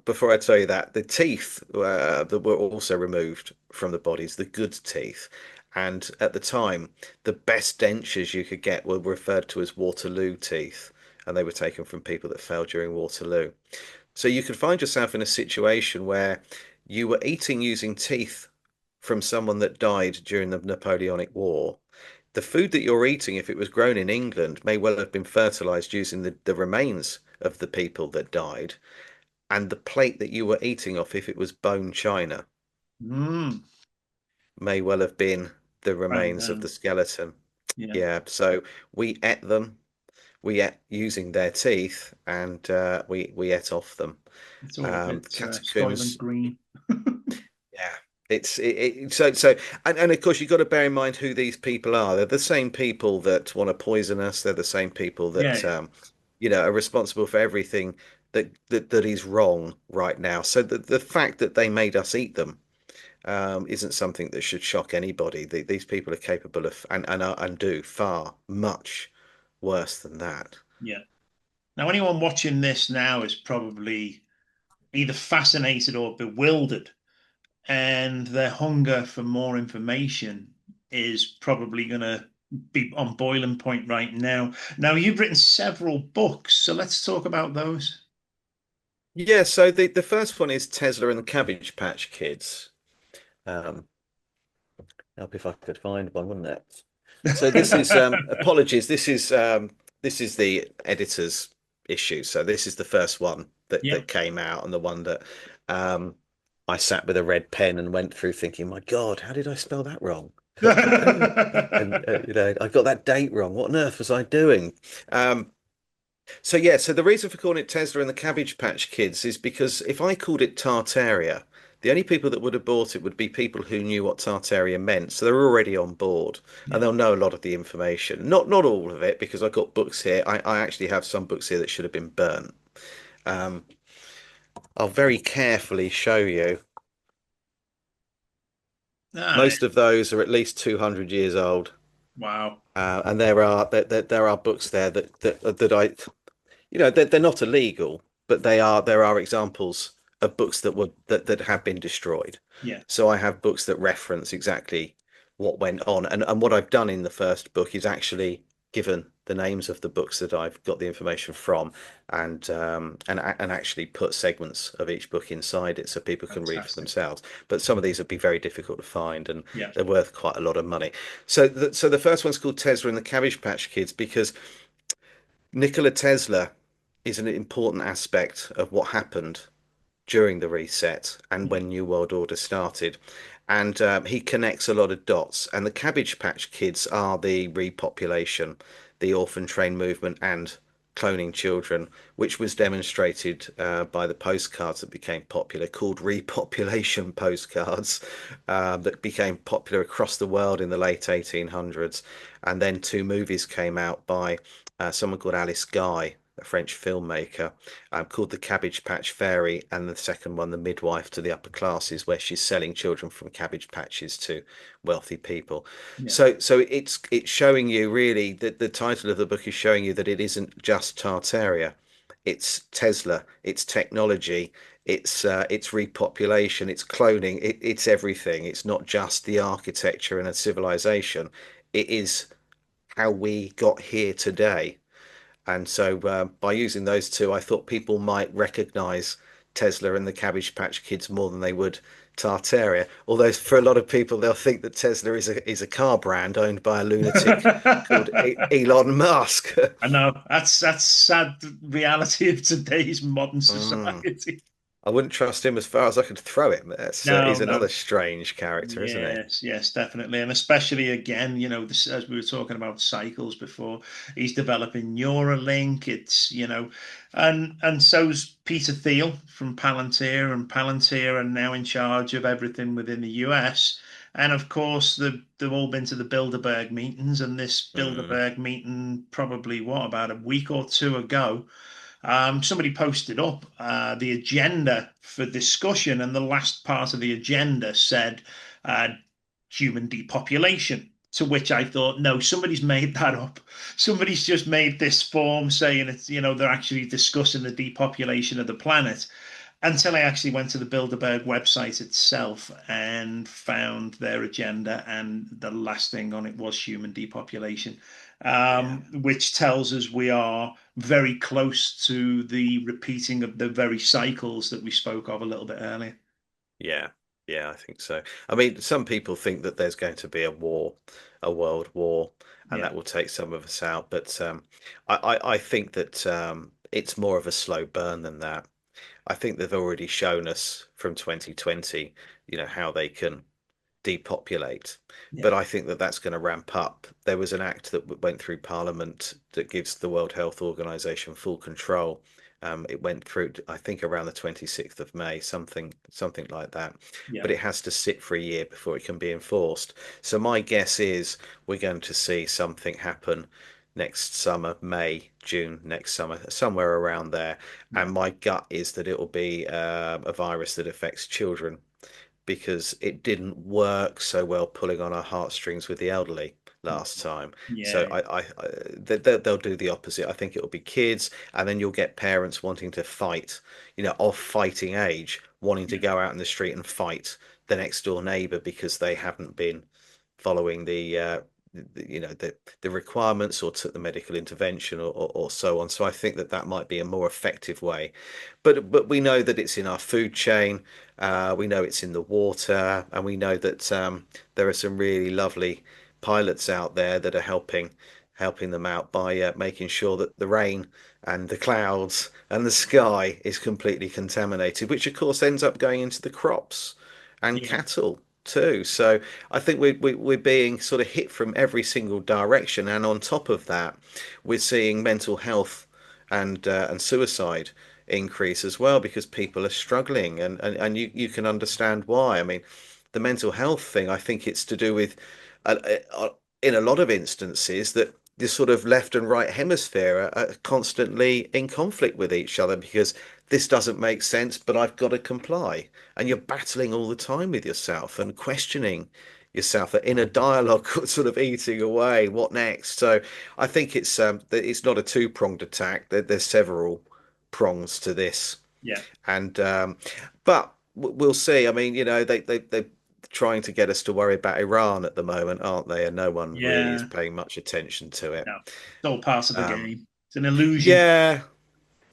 before I tell you that, the teeth that were also removed from the bodies, the good teeth. And at the time, the best dentures you could get were referred to as Waterloo teeth, and they were taken from people that fell during Waterloo. So you could find yourself in a situation where you were eating using teeth from someone that died during the Napoleonic War. The food that you're eating, if it was grown in England, may well have been fertilized using the remains of the people that died. And the plate that you were eating off, if it was bone china, Mm. may well have been the Right remains of now. the skeleton. Yeah. Yeah, so we ate them. We ate using their teeth, and we ate off them. It's all a bit Soylent Catacombs, Green. yeah. And of course you've got to bear in mind who these people are. They're the same people that want to poison us. They're the same people Yeah, that are responsible for everything that is wrong right now. So the fact that they made us eat them isn't something that should shock anybody. These people are capable of and do far much worse than that. yeah. Now, anyone watching this now is probably either fascinated or bewildered, and their hunger for more information is probably going to be on boiling point right now. Now, you've written several books, so let's talk about those. Yeah, so the first one is Tesla and the Cabbage Patch Kids. Um, Help if I could find one, wouldn't it? So this is apologies. This is the editor's issue. So this is the first one Yeah. that came out, and the one that um, I sat with a red pen and went through, thinking, "My God, how did I spell that wrong?" And I got that date wrong. What on earth was I doing? Um, so yeah, so the reason for calling it Tesla and the Cabbage Patch Kids is because if I called it Tartaria, the only people that would have bought it would be people who knew what Tartaria meant. So they're already on board and Yeah. they'll know a lot of the information. Not all of it, because I've got books here. I actually have some books here that should have been burnt. Um, I'll very carefully show you. Ah, Most of those are at least 200 years old. wow. And there are books there that I they're not illegal, but there are examples of books that have been destroyed. Yeah. So I have books that reference exactly what went on, and what I've done in the first book is actually given the names of the books that I've got the information from, and actually put segments of each book inside it so people can read for Fantastic. themselves. But some of these would be very difficult to find, and Yeah. they're worth quite a lot of money. So the first one's called Tesla and the Cabbage Patch Kids because Nikola Tesla is an important aspect of what happened during the reset and Yeah. when New World Order started. And he connects a lot of dots. And the Cabbage Patch Kids are the repopulation, the orphan train movement, and cloning children, which was demonstrated by the postcards that became popular, called repopulation postcards, that became popular across the world in the late 1800s. And then two movies came out by someone called Alice Guy, a French filmmaker, called The Cabbage Patch Fairy, and the second one, The Midwife to the Upper Classes, where she's selling children from cabbage patches to wealthy people. Yeah. So it's showing you really that the title of the book is showing you that it isn't just Tartaria, it's Tesla, it's technology, it's repopulation, it's cloning, it's everything. It's not just the architecture and a civilization. It is how we got here today. And so by using those two, I thought people might recognize Tesla and the Cabbage Patch Kids more than they would Tartaria. Although for a lot of people, they'll think that Tesla is a car brand owned by a lunatic called Elon Musk. I know that's sad reality of today's modern Mm. society. I wouldn't trust him as far as I could throw him. No, He's another no. strange character, isn't he? Yes, yes, definitely. And especially again, this, as we were talking about cycles before, he's developing Neuralink. And so's Peter Thiel from Palantir, and Palantir are now in charge of everything within the US. And of course, they've all been to the Bilderberg meetings, and this Mm. Bilderberg meeting, probably what, about a week or two ago, somebody posted up the agenda for discussion, and the last part of the agenda said uh, human depopulation. To which I thought, no, somebody's made that up. Somebody's just made this form saying they're actually discussing the depopulation of the planet. Until I actually went to the Bilderberg website itself and found their agenda, and the last thing on it was human depopulation, Yeah. which tells us we are very close to the repeating of the very cycles that we spoke of a little bit earlier. Yeah, yeah, I think so. I mean, some people think that there's going to be a war, a world war, and Yeah, that will take some of us out. But I think that it's more of a slow burn than that. I think they've already shown us from 2020, how they can depopulate. yeah, But I think that that's going to ramp up. There was an act that went through Parliament that gives the World Health Organization full control It went through, I think, around the 26th of May, something like that. Yeah. But it has to sit for a year before it can be enforced. So my guess is we're going to see something happen next summer, May, June next summer, somewhere around there. Yeah. And my gut is that it will be a virus that affects children because it didn't work so well pulling on our heartstrings with the elderly last time. So Yeah. they'll do the opposite. I think it'll be kids, and then you'll get parents wanting to fight, of fighting age, wanting to Yeah. go out in the street and fight the next door neighbor because they haven't been following the requirements or took the medical intervention or so on. So I think that might be a more effective way. But we know that it's in our food chain. We know it's in the water, and we know that there are some really lovely pilots out there that are helping them out by making sure that the rain and the clouds and the sky is completely contaminated, which of course ends up going into the crops and Yeah. cattle too. So I think we're being sort of hit from every single direction, and on top of that, we're seeing mental health and suicide increase as well because people are struggling, and you can understand why. I mean, the mental health thing, I think it's to do with, in a lot of instances, that the sort of left and right hemisphere are constantly in conflict with each other because this doesn't make sense, but I've got to comply. And you're battling all the time with yourself and questioning yourself in a dialogue, sort of eating away. What next? So I think it's not a two-pronged attack. There's several prongs to this, Yeah. and but we'll see. I mean, they're trying to get us to worry about Iran at the moment, aren't they? And no one really is Yeah. paying much attention to it. No, it's all part of the Um, game. It's an illusion. yeah,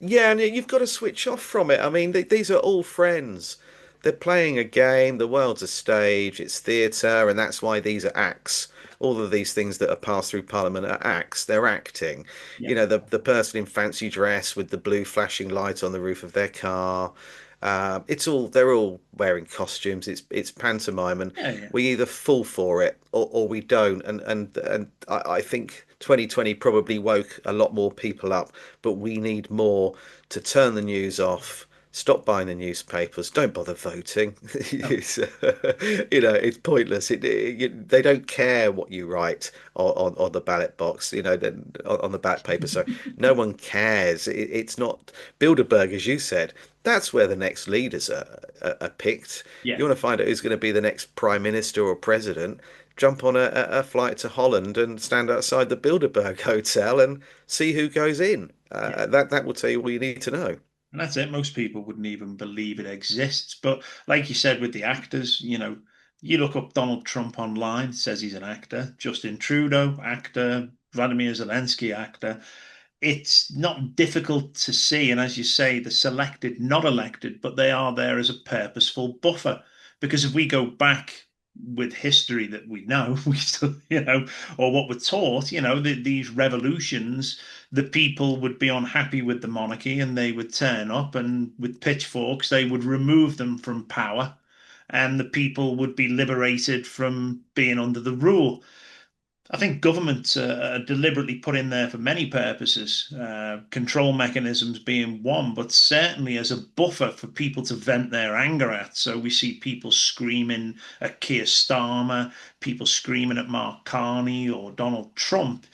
yeah, and you've got to switch off from it. I mean, these are all friends. They're playing a game. The world's a stage. It's theatre, and that's why these are acts. All of these things that are passed through Parliament are acts. They're acting. Yeah. The person in fancy dress with the blue flashing light on the roof of their car. It's all they're all wearing costumes. It's pantomime, and Yeah. Yeah. we either fall for it or we don't. And I think 2020 probably woke a lot more people up, but we need more to turn the news off. Stop buying the newspapers. Don't bother voting. No. It's pointless. They don't care what you write on the ballot box. On the ballot paper. So no one cares. It's not Bilderberg, as you said. That's where the next leaders are picked. Yeah. You want to find out who's going to be the next prime minister or president? Jump on a flight to Holland and stand outside the Bilderberg Hotel and see who goes in. Yeah. That will tell you all you need to know. And that's it. Most people wouldn't even believe it exists. But like you said with the actors, you look up Donald Trump online, it says he's an actor. Justin Trudeau, actor. Vladimir Zelensky, actor. It's not difficult to see. And as you say, the selected, not elected, but they are there as a purposeful buffer. Because if we go back with history that we know, we still, or what we're taught, these revolutions, the people would be unhappy with the monarchy and they would turn up and with pitchforks, they would remove them from power and the people would be liberated from being under the rule. I think governments are deliberately put in there for many purposes, control mechanisms being one, but certainly as a buffer for people to vent their anger at. So we see people screaming at Keir Starmer, people screaming at Mark Carney or Donald Trump.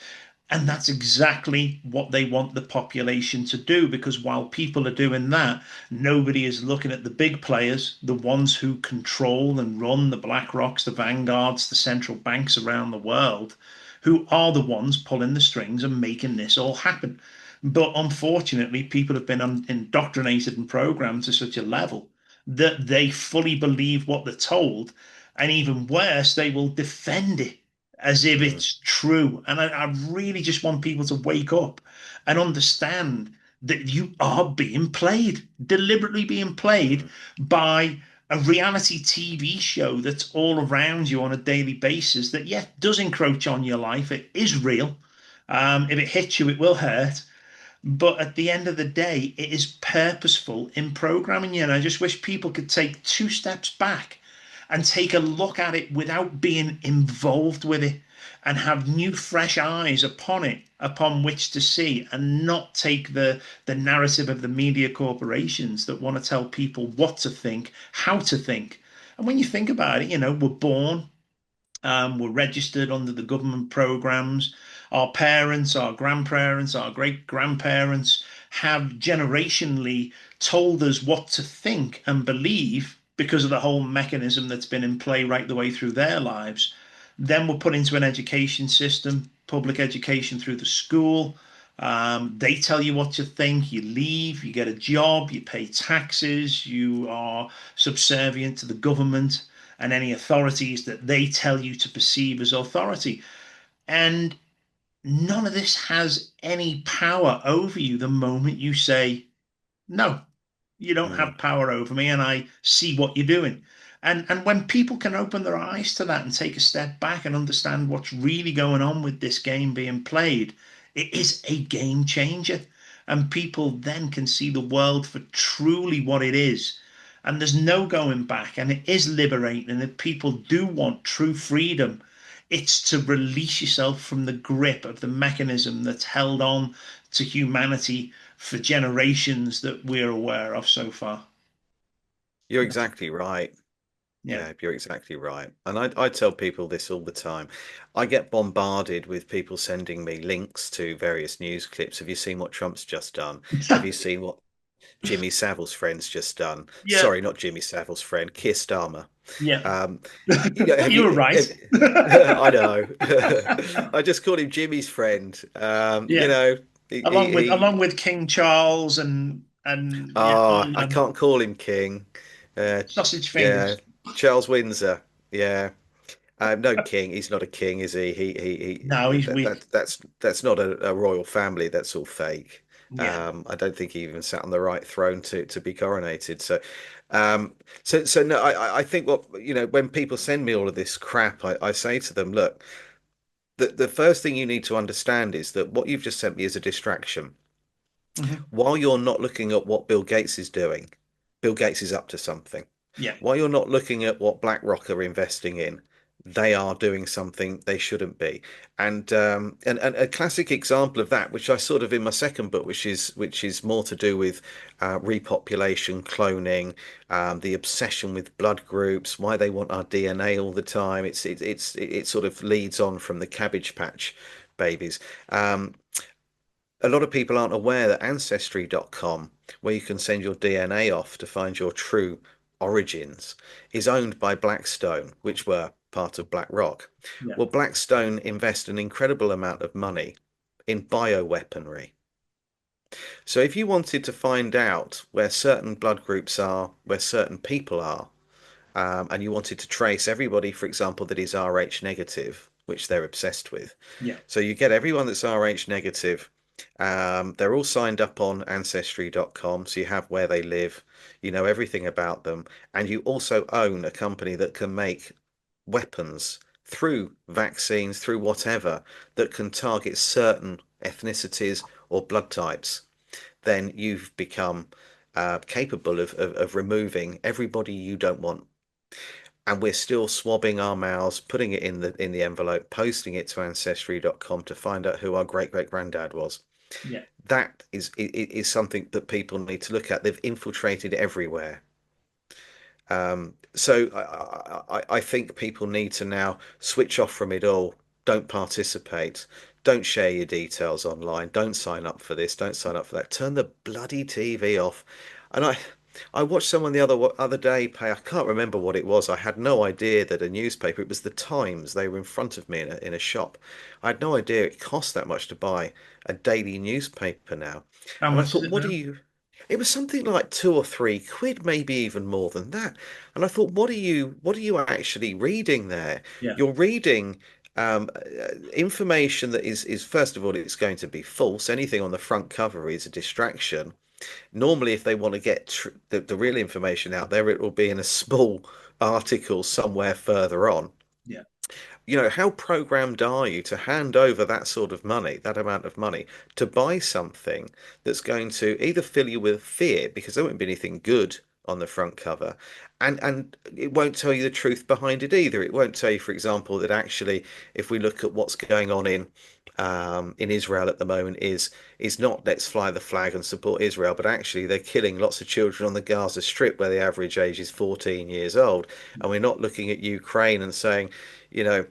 And that's exactly what they want the population to do, because while people are doing that, nobody is looking at the big players, the ones who control and run the BlackRocks, the Vanguards, the central banks around the world, who are the ones pulling the strings and making this all happen. But unfortunately, people have been indoctrinated and programmed to such a level that they fully believe what they're told. And even worse, they will defend it as if Mm, it's true. And I really just want people to wake up and understand that you are being played, deliberately being played mm, by a reality TV show that's all around you on a daily basis that, yeah, does encroach on your life. It is real. If it hits you, it will hurt. But at the end of the day, it is purposeful in programming you. And I just wish people could take two steps back and take a look at it without being involved with it and have new fresh eyes upon it upon which to see and not take the narrative of the media corporations that want to tell people what to think, how to think. And when you think about it, we're born, we're registered under the government programs. Our parents, our grandparents, our great grandparents have generationally told us what to think and believe because of the whole mechanism that's been in play right the way through their lives. Then we're put into an education system, public education through the school. They tell you what to think, you leave, you get a job, you pay taxes, you are subservient to the government and any authorities that they tell you to perceive as authority. And none of this has any power over you the moment you say, no, you don't Mm. have power over me, and I see what you're doing. And when people can open their eyes to that and take a step back and understand what's really going on with this game being played, it is a game changer. And people then can see the world for truly what it is. And there's no going back, and it is liberating. And if people do want true freedom, it's to release yourself from the grip of the mechanism that's held on to humanity for generations that we're aware of so far. You're exactly right. Yeah. Yeah, you're exactly right. And I tell people this all the time. I get bombarded with people sending me links to various news clips. Have you seen what Trump's just done? Have you seen what Jimmy Savile's friend's just done? Yeah. Sorry, not Jimmy Savile's friend, Keir Starmer. Yeah. Um, have You were you? right. I know. I just called him Jimmy's friend. Yeah. He, Along he, with he King Charles and yeah, I can't call him King. Uh, sausage yeah, fingers. Charles Windsor. Yeah. No king. He's not a king, is he? No, he's weak. That's not a royal family. That's all fake. Yeah. I don't think he even sat on the right throne to be coronated. Um, so no. I think what when people send me all of this crap, I say to them, look, the first thing you need to understand is that what you've just sent me is a distraction. Hmm. While you're not looking at what Bill Gates is doing, Bill Gates is up to something. Yeah. While you're not looking at what BlackRock are investing in, they are doing something they shouldn't be. And a classic example of that, which I sort of in my second book, which is more to do with repopulation, cloning, the obsession with blood groups, why they want our DNA all the time. It sort of leads on from the Cabbage Patch babies. Um, a lot of people aren't aware that ancestry.com, where you can send your DNA off to find your true origins, is owned by Blackstone, which were part of BlackRock. Yeah. Well, Blackstone invest an incredible amount of money in bioweaponry. So if you wanted to find out where certain blood groups are, where certain people are, and you wanted to trace everybody, for example, that is Rh negative, which they're obsessed with. Yeah. So you get everyone that's Rh negative. They're all signed up on ancestry.com, so you have where they live, you know everything about them, and you also own a company that can make weapons through vaccines, through whatever, that can target certain ethnicities or blood types. Then you've become capable of removing everybody you don't want, and we're still swabbing our mouths, putting it in the envelope, posting it to ancestry.com to find out who our great great granddad was. Yeah. That is something that people need to look at. They've infiltrated everywhere. So I think people need to now switch off from it all. Don't participate. Don't share your details online. Don't sign up for this. Don't sign up for that. Turn the bloody TV off. And I watched someone the other day pay. I can't remember what it was. I had no idea that a newspaper. It was the Times. They were in front of me in a shop. I had no idea it cost that much to buy a daily newspaper now. How And I much is thought, it what do now? you? It was something like 2 or 3 quid, maybe even more than that. And I thought, what are you actually reading there? Yeah. You're reading information that is first of all, it's going to be false. Anything on the front cover is a distraction. Normally, if they want to get the real information out there, it will be in a small article somewhere further on. Yeah. How programmed are you to hand over that sort of money, that amount of money, to buy something that's going to either fill you with fear because there won't be anything good on the front cover, and it won't tell you the truth behind it either. It won't tell you, for example, that actually, if we look at what's going on in Israel at the moment, is not let's fly the flag and support Israel, but actually they're killing lots of children on the Gaza Strip where the average age is 14 years old, and we're not looking at Ukraine and saying, you know,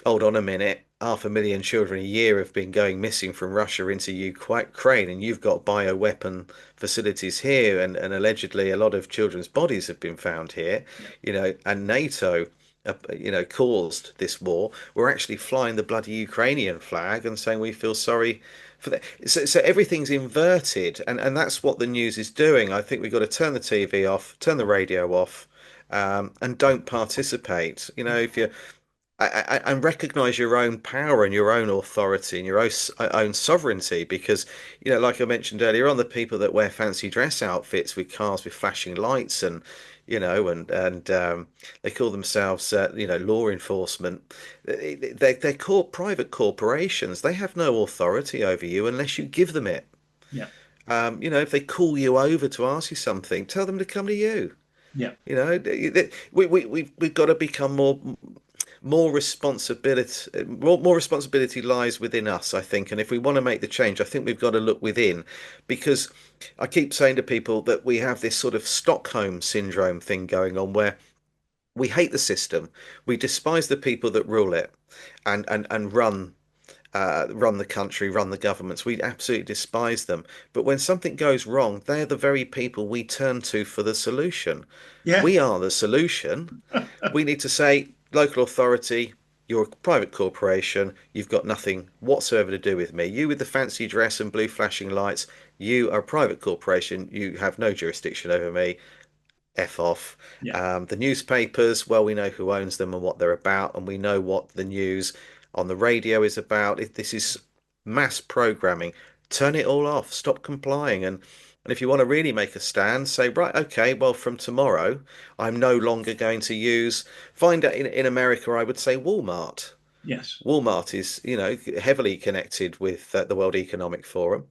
hold on a minute, 500,000 children a year have been going missing from Russia into Ukraine, and you've got bioweapon facilities here, and allegedly a lot of children's bodies have been found here, Yeah. and NATO, caused this war. We're actually flying the bloody Ukrainian flag and saying we feel sorry for that. So everything's inverted, and that's what the news is doing. I think we've got to turn the TV off, turn the radio off. And don't participate. If you and recognize your own power and your own authority and your own sovereignty, because like I mentioned earlier on, the people that wear fancy dress outfits with cars with flashing lights, and they call themselves law enforcement. They're called private corporations. They have no authority over you unless you give them it. Yeah. If they call you over to ask you something, tell them to come to you. Yeah. We've got to become more responsibility, more responsibility lies within us, I think. And if we want to make the change, I think we've got to look within, because I keep saying to people that we have this sort of Stockholm syndrome thing going on, where we hate the system, we despise the people that rule it, and run the country, run the governments. We absolutely despise them. But when something goes wrong, they're the very people we turn to for the solution. Yeah. We are the solution. We need to say, local authority, you're a private corporation, you've got nothing whatsoever to do with me. You with the fancy dress and blue flashing lights, you are a private corporation, you have no jurisdiction over me. F off. Yeah. The newspapers, well, we know who owns them and what they're about, and we know what the news on the radio is about. If this is mass programming, turn it all off, stop complying. And if you want to really make a stand, say, right, okay, well, from tomorrow, I'm no longer going to find out in America, I would say Walmart. Yes. Walmart is, heavily connected with the World Economic Forum.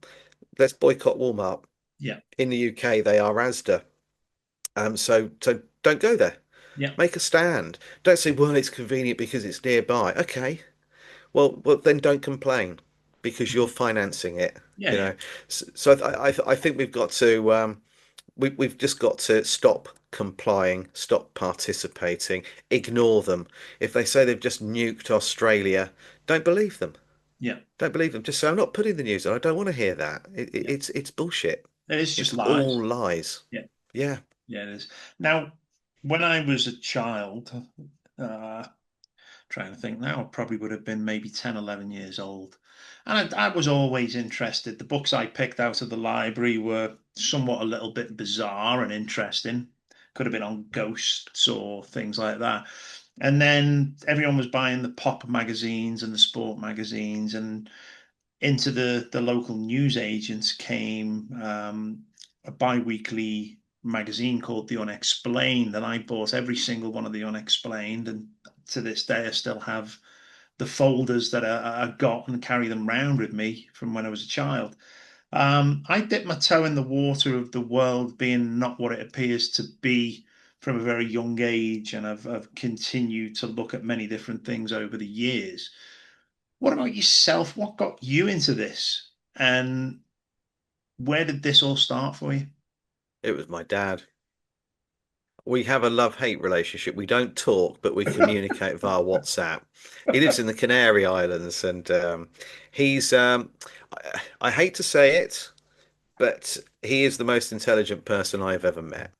Let's boycott Walmart. Yeah. In the UK, they are ASDA. So don't go there. Yeah. Make a stand. Don't say, well, it's convenient because it's nearby. Okay. Well, then don't complain because you're financing it. Yeah. You Yeah. know. So I think we've got to we've just got to stop complying, stop participating, ignore them. If they say they've just nuked Australia, don't believe them. Yeah. Don't believe them. Just say, I'm not putting the news on. I don't want to hear that. Yeah. It's bullshit. It's just It's lies. all lies. Yeah. Yeah. Yeah, it is. Now, when I was a child, uh, trying to think now, I probably would have been maybe 10, 11 years old. And I was always interested. The books I picked out of the library were somewhat a little bit bizarre and interesting. Could have been on ghosts or things like that. And then everyone was buying the pop magazines and the sport magazines, and into the local news agents came a bi-weekly magazine called The Unexplained, and I bought every single one of The Unexplained, and to this day I still have the folders that I got and carry them around with me from when I was a child. I dipped my toe in the water of the world being not what it appears to be from a very young age, and I've continued to look at many different things over the years. What about yourself? What got you into this? And where did this all start for you? It was my dad. We have a love-hate relationship. We don't talk, but we communicate via WhatsApp. He lives in the Canary Islands, and he's I hate to say it, but he is the most intelligent person I've ever met.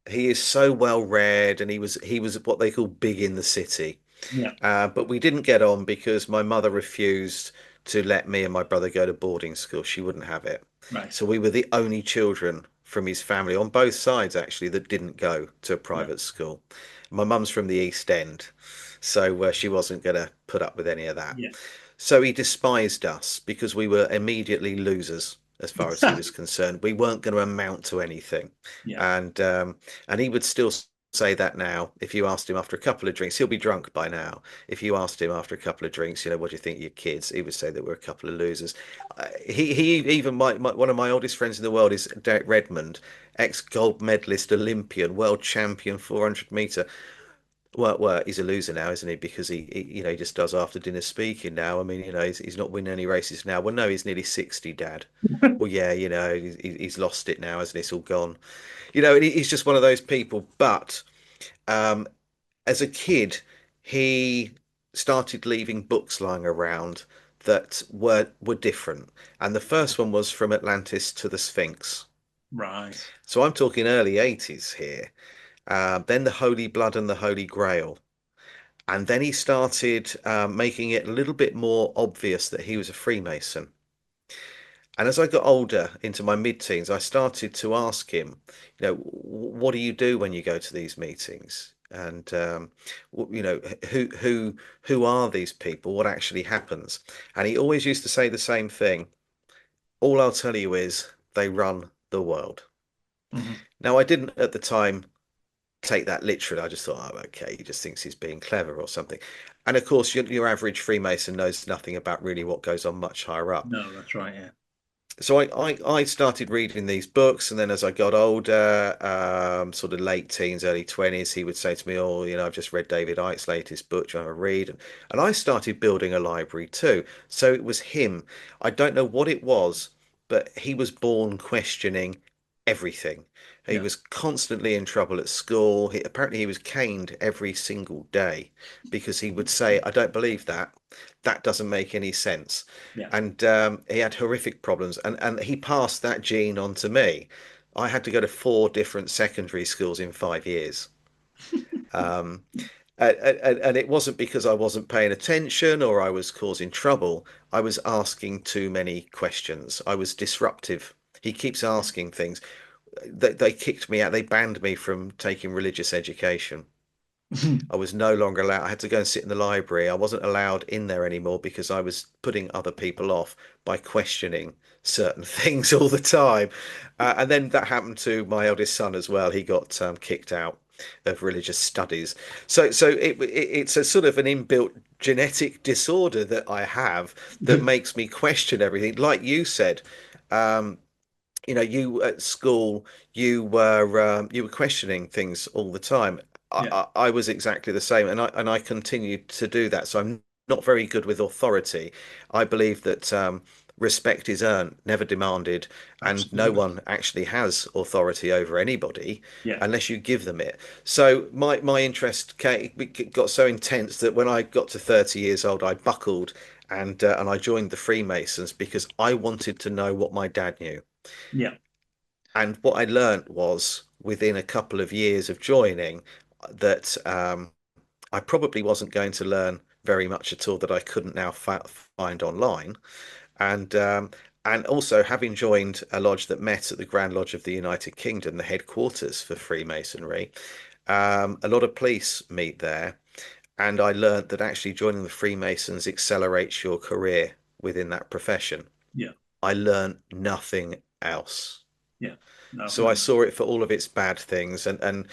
He is so well read, and he was what they call big in the city. Yeah, But we didn't get on because my mother refused to let me and my brother go to boarding school. She wouldn't have it. right. So we were the only children from his family on both sides, actually, that didn't go to a Yeah, private school. My mum's from the East End, so she wasn't going to put up with any of that. yeah, So he despised us because we were immediately losers as far as he was concerned. We weren't going to amount to anything, yeah, and he would still say that now. If you asked him after a couple of drinks, he'll be drunk by now. If you asked him after a couple of drinks, what do you think of your kids? He would say that we're a couple of losers. He even one of my oldest friends in the world is Derek Redmond, ex-gold medalist, Olympian, world champion, 400 meter. Well, he's a loser now, isn't he? Because he just does after dinner speaking now. I mean, he's not winning any races now. Well, no, he's nearly 60, Dad. Well, yeah, he's lost it now, hasn't he? It's all gone. And he's just one of those people. But um, as a kid, he started leaving books lying around that were different. And the first one was From Atlantis to the Sphinx. Right. So I'm talking early 80s here. Then The Holy Blood and the Holy Grail. And then he started making it a little bit more obvious that he was a Freemason. And as I got older, into my mid-teens, I started to ask him, what do you do when you go to these meetings? And who are these people? What actually happens? And he always used to say the same thing. All I'll tell you is they run the world. Hmm. Now, I didn't at the time take that literally. I just thought, oh, okay, he just thinks he's being clever or something. And of course, your average Freemason knows nothing about really what goes on much higher up. No, that's right. Yeah. So I started reading these books, and then as I got older, sort of late teens, early 20s, he would say to me, "Oh, I've just read David Icke's latest book. Do you want to read?" And I started building a library too. So it was him. I don't know what it was, but he was born questioning everything. He Yeah. was constantly in trouble at school. Apparently, he was caned every single day because he would say, "I don't believe that. That doesn't make any sense." Yeah. And he had horrific problems, and he passed that gene on to me. I had to go to four different secondary schools in 5 years. Um, and it wasn't because I wasn't paying attention or I was causing trouble. I was asking too many questions. I was disruptive. He keeps asking things. They kicked me out. They banned me from taking religious education. I was no longer allowed. I had to go and sit in the library. I wasn't allowed in there anymore because I was putting other people off by questioning certain things all the time. And then that happened to my eldest son as well. He got kicked out of religious studies. It's a sort of an inbuilt genetic disorder that I have that makes me question everything. Like you said, um, you at school, you were questioning things all the time. Yeah. I was exactly the same, and I continued to do that. So I'm not very good with authority. I believe that respect is earned, never demanded, and no Absolutely. one actually has authority over anybody Yeah. unless you give them it. So my interest got so intense that when I got to 30 years old, I buckled and I joined the Freemasons because I wanted to know what my dad knew. Yeah. And what I learnt was within a couple of years of joining that I probably wasn't going to learn very much at all that I couldn't now find online. And and also having joined a lodge that met at the Grand Lodge of the United Kingdom, the headquarters for Freemasonry, a lot of police meet there. And I learnt that actually joining the Freemasons accelerates your career within that profession. Yeah. I learnt nothing else. Yeah. No, So no, I no. saw it for all of its bad things, and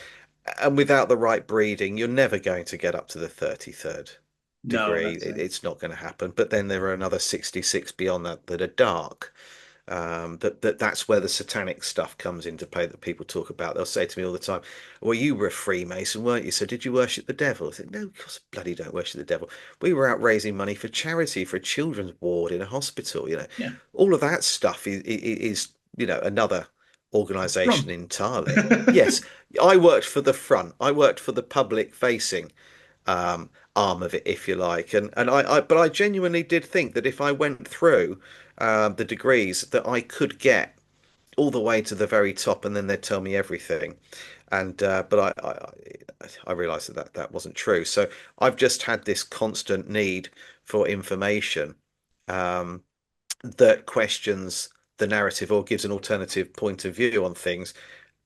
without the right breeding, you're never going to get up to the 33rd No, degree. that's it. It's not going to happen. But then there are another 66 beyond that that are dark. That's where the satanic stuff comes into play that people talk about. They'll say to me all the time, "Well, you were a Freemason, weren't you? So did you worship the devil?" I think, "No, of course, I bloody don't worship the devil. We were out raising money for charity for a children's ward in a hospital. Yeah. All of that stuff is another organization Run. entirely." Yes, I worked for the front. I worked for the public facing arm of it, if you like. But I genuinely did think that if I went through the degrees, that I could get all the way to the very top, and then they'd tell me everything. And but I realised that wasn't true. So I've just had this constant need for information um, that questions the narrative or gives an alternative point of view on things,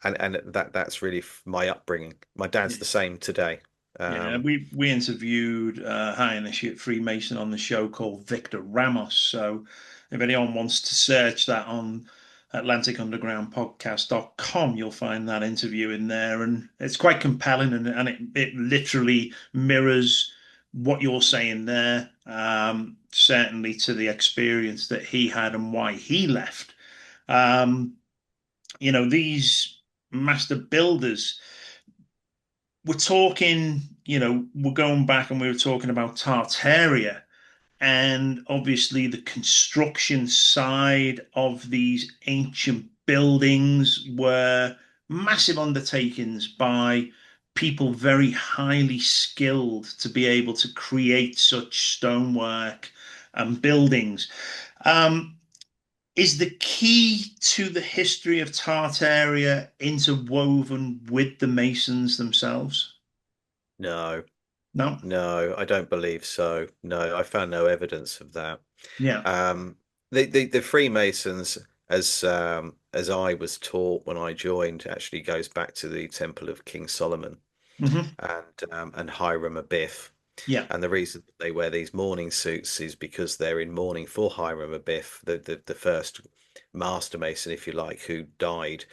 and that's really my upbringing. My dad's Yeah. the same today. Yeah, Um, we interviewed high initiate Freemason on the show called Victor Ramos. So if anyone wants to search that on atlanticundergroundpodcast.com. You'll find that interview in there, and it's quite compelling, and it literally mirrors what you're saying there, certainly to the experience that he had and why he left. Um, these master builders, we're talking, we're going back and we were talking about Tartaria. And obviously, the construction side of these ancient buildings were massive undertakings by people very highly skilled to be able to create such stonework and buildings. Um, is the key to the history of Tartaria interwoven with the Masons themselves? No, No? no, I don't believe so. No, I found no evidence of that. Yeah. Um, the Freemasons, as I was taught when I joined, actually goes back to the Temple of King Solomon Hmm. and Hiram Abiff. Yeah. And the reason they wear these mourning suits is because they're in mourning for Hiram Abiff, the first master mason, if you like, who died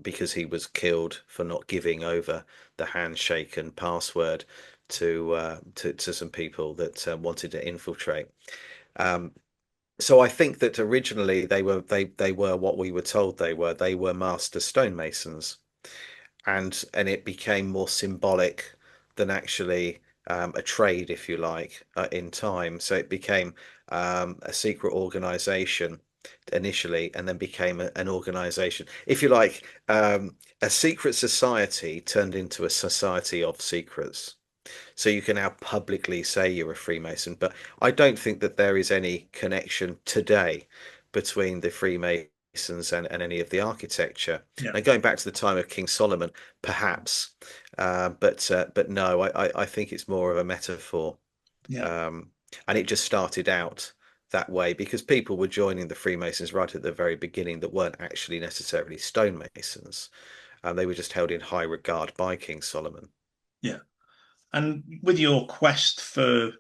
because he was killed for not giving over the handshake and password to some people that wanted to infiltrate. Um, so I think that originally they were what we were told they were. They were master stonemasons, and it became more symbolic than actually a trade, if you like, in time. So it became a secret organization initially, and then became an organization, if you like, a secret society turned into a society of secrets. So you can now publicly say you're a Freemason, but I don't think that there is any connection today between the Freemasons and any of the architecture. Yeah. Now, going back to the time of King Solomon, perhaps, but no, I think it's more of a metaphor, Yeah. um, and it just started out that way because people were joining the Freemasons right at the very beginning that weren't actually necessarily stonemasons, and they were just held in high regard by King Solomon. Yeah. And with your quest for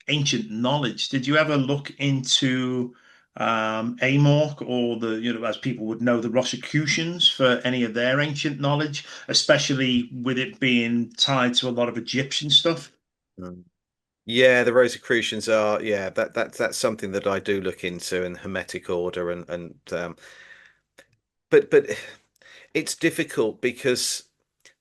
ancient knowledge, did you ever look into Amorc or as people would know, the Rosicrucians for any of their ancient knowledge, especially with it being tied to a lot of Egyptian stuff? Mm. Yeah, the Rosicrucians are, yeah, that's something that I do look into in Hermetic order and but it's difficult because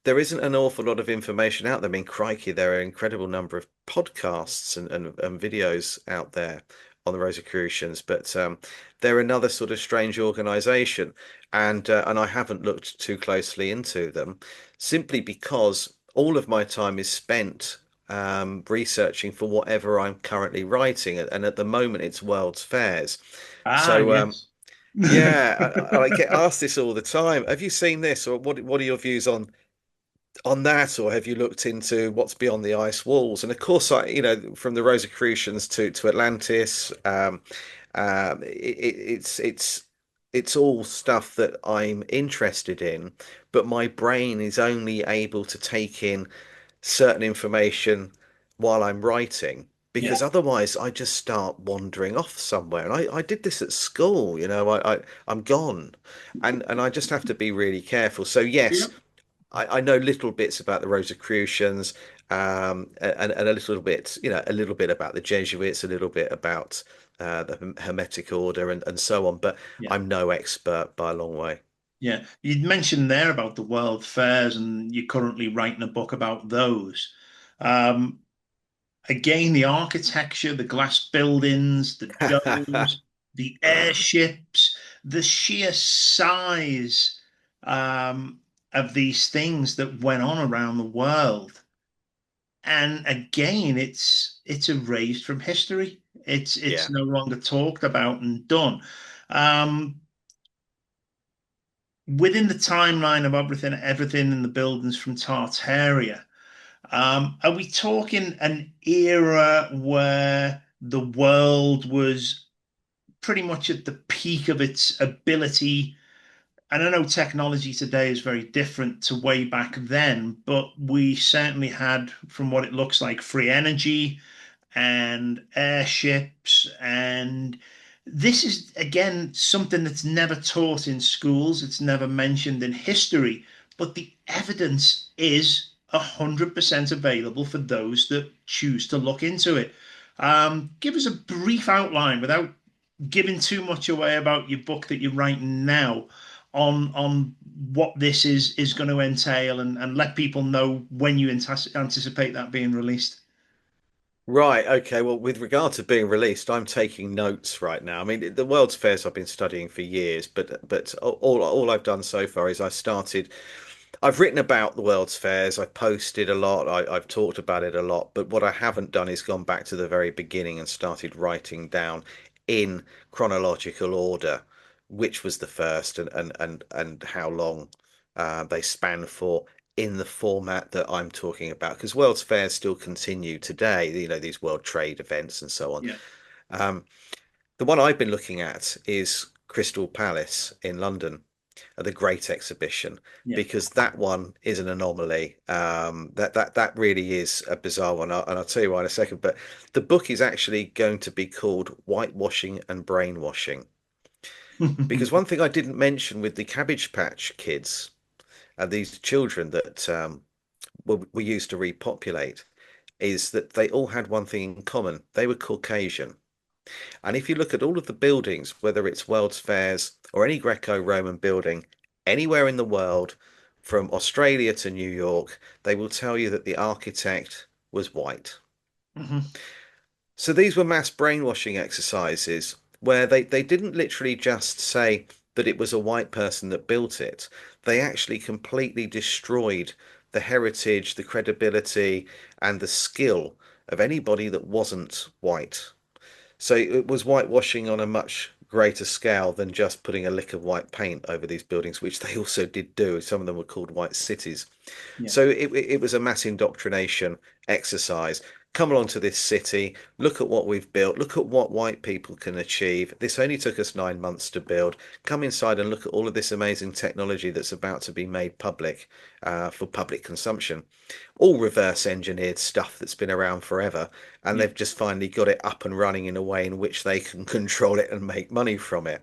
there isn't an awful lot of information out there. I mean, crikey, there are an incredible number of podcasts and videos out there on the Rosicrucians, but they're another sort of strange organization, and I haven't looked too closely into them simply because all of my time is spent researching for whatever I'm currently writing, and at the moment it's World's Fairs. Ah, So yes. yeah, I get asked this all the time. Have you seen this, or what are your views on that, or have you looked into what's beyond the ice walls? And of course, from the Rosicrucians to Atlantis, it's all stuff that I'm interested in, but my brain is only able to take in certain information while I'm writing. Yeah. Because otherwise, I just start wandering off somewhere, and I did this at school. I'm gone, and I just have to be really careful. So Yeah. yes, I know little bits about the Rosicrucians, and a little bit, a little bit about the Jesuits, a little bit about the Hermetic Order, and so on. But Yeah. I'm no expert by a long way. Yeah. You'd mentioned there about the world fairs, and you're currently writing a book about those. Um, Again, the architecture, the glass buildings, the domes, the airships, the sheer size of these things that went on around the world. And again, it's erased from history. It's Yeah. no longer talked about and done. Um, Within the timeline of everything in the buildings from Tartaria. Are we talking an era where the world was pretty much at the peak of its ability? And I know technology today is very different to way back then, but we certainly had, from what it looks like, free energy and airships and this is again something that's never taught in schools, it's never mentioned in history, but the evidence is 100% available for those that choose to look into it. Give us a brief outline without giving too much away about your book that you're writing now on what this is going to entail, and let people know when you anticipate that being released. Right. Okay. Well, with regard to being released, I'm taking notes right now. I mean, the World's Fairs I've been studying for years, but all I've done so far is I've written about the World's Fairs. I've posted a lot. I've talked about it a lot. But what I haven't done is gone back to the very beginning and started writing down in chronological order which was the first and how long they span for in the format that I'm talking about. Because World's Fairs still continue today, these World Trade events and so on. Yeah, Um, the one I've been looking at is Crystal Palace in London, the Great Exhibition, yeah. because that one is an anomaly. That really is a bizarre one, and I'll tell you why in a second. But the book is actually going to be called Whitewashing and Brainwashing, because one thing I didn't mention with the Cabbage Patch Kids and these children that were used to repopulate is that they all had one thing in common. They were Caucasian. And if you look at all of the buildings, whether it's World's Fairs or any Greco-Roman building anywhere in the world, from Australia to New York, they will tell you that the architect was white. Mhm. So these were mass brainwashing exercises where they didn't literally just say that it was a white person that built it. They actually completely destroyed the heritage, the credibility, and the skill of anybody that wasn't white. So it was whitewashing on a much greater scale than just putting a lick of white paint over these buildings, which they also did do. Some of them were called white cities. Yeah, So it was a mass indoctrination exercise. Come along to this city, look at what we've built, look at what white people can achieve. This only took us 9 months to build. Come inside and look at all of this amazing technology that's about to be made public for public consumption. All reverse engineered stuff that's been around forever, and yeah, they've just finally got it up and running in a way in which they can control it and make money from it.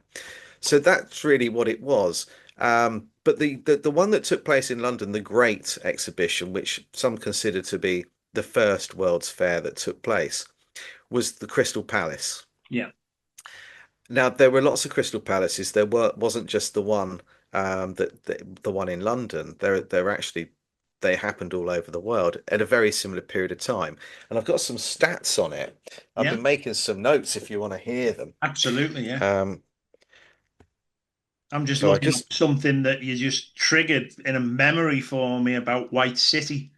So that's really what it was. But the one that took place in London, the Great Exhibition, which some consider to be the first World's Fair that took place, was the Crystal Palace. yeah, Now there were lots of Crystal Palaces. Wasn't just the one the one in London. There actually they happened all over the world at a very similar period of time. And I've got some stats on it. I've yeah. been making some notes if you want to hear them. Absolutely, yeah. Um, I'm just so I looking just up something that you just triggered in a memory for me about White City.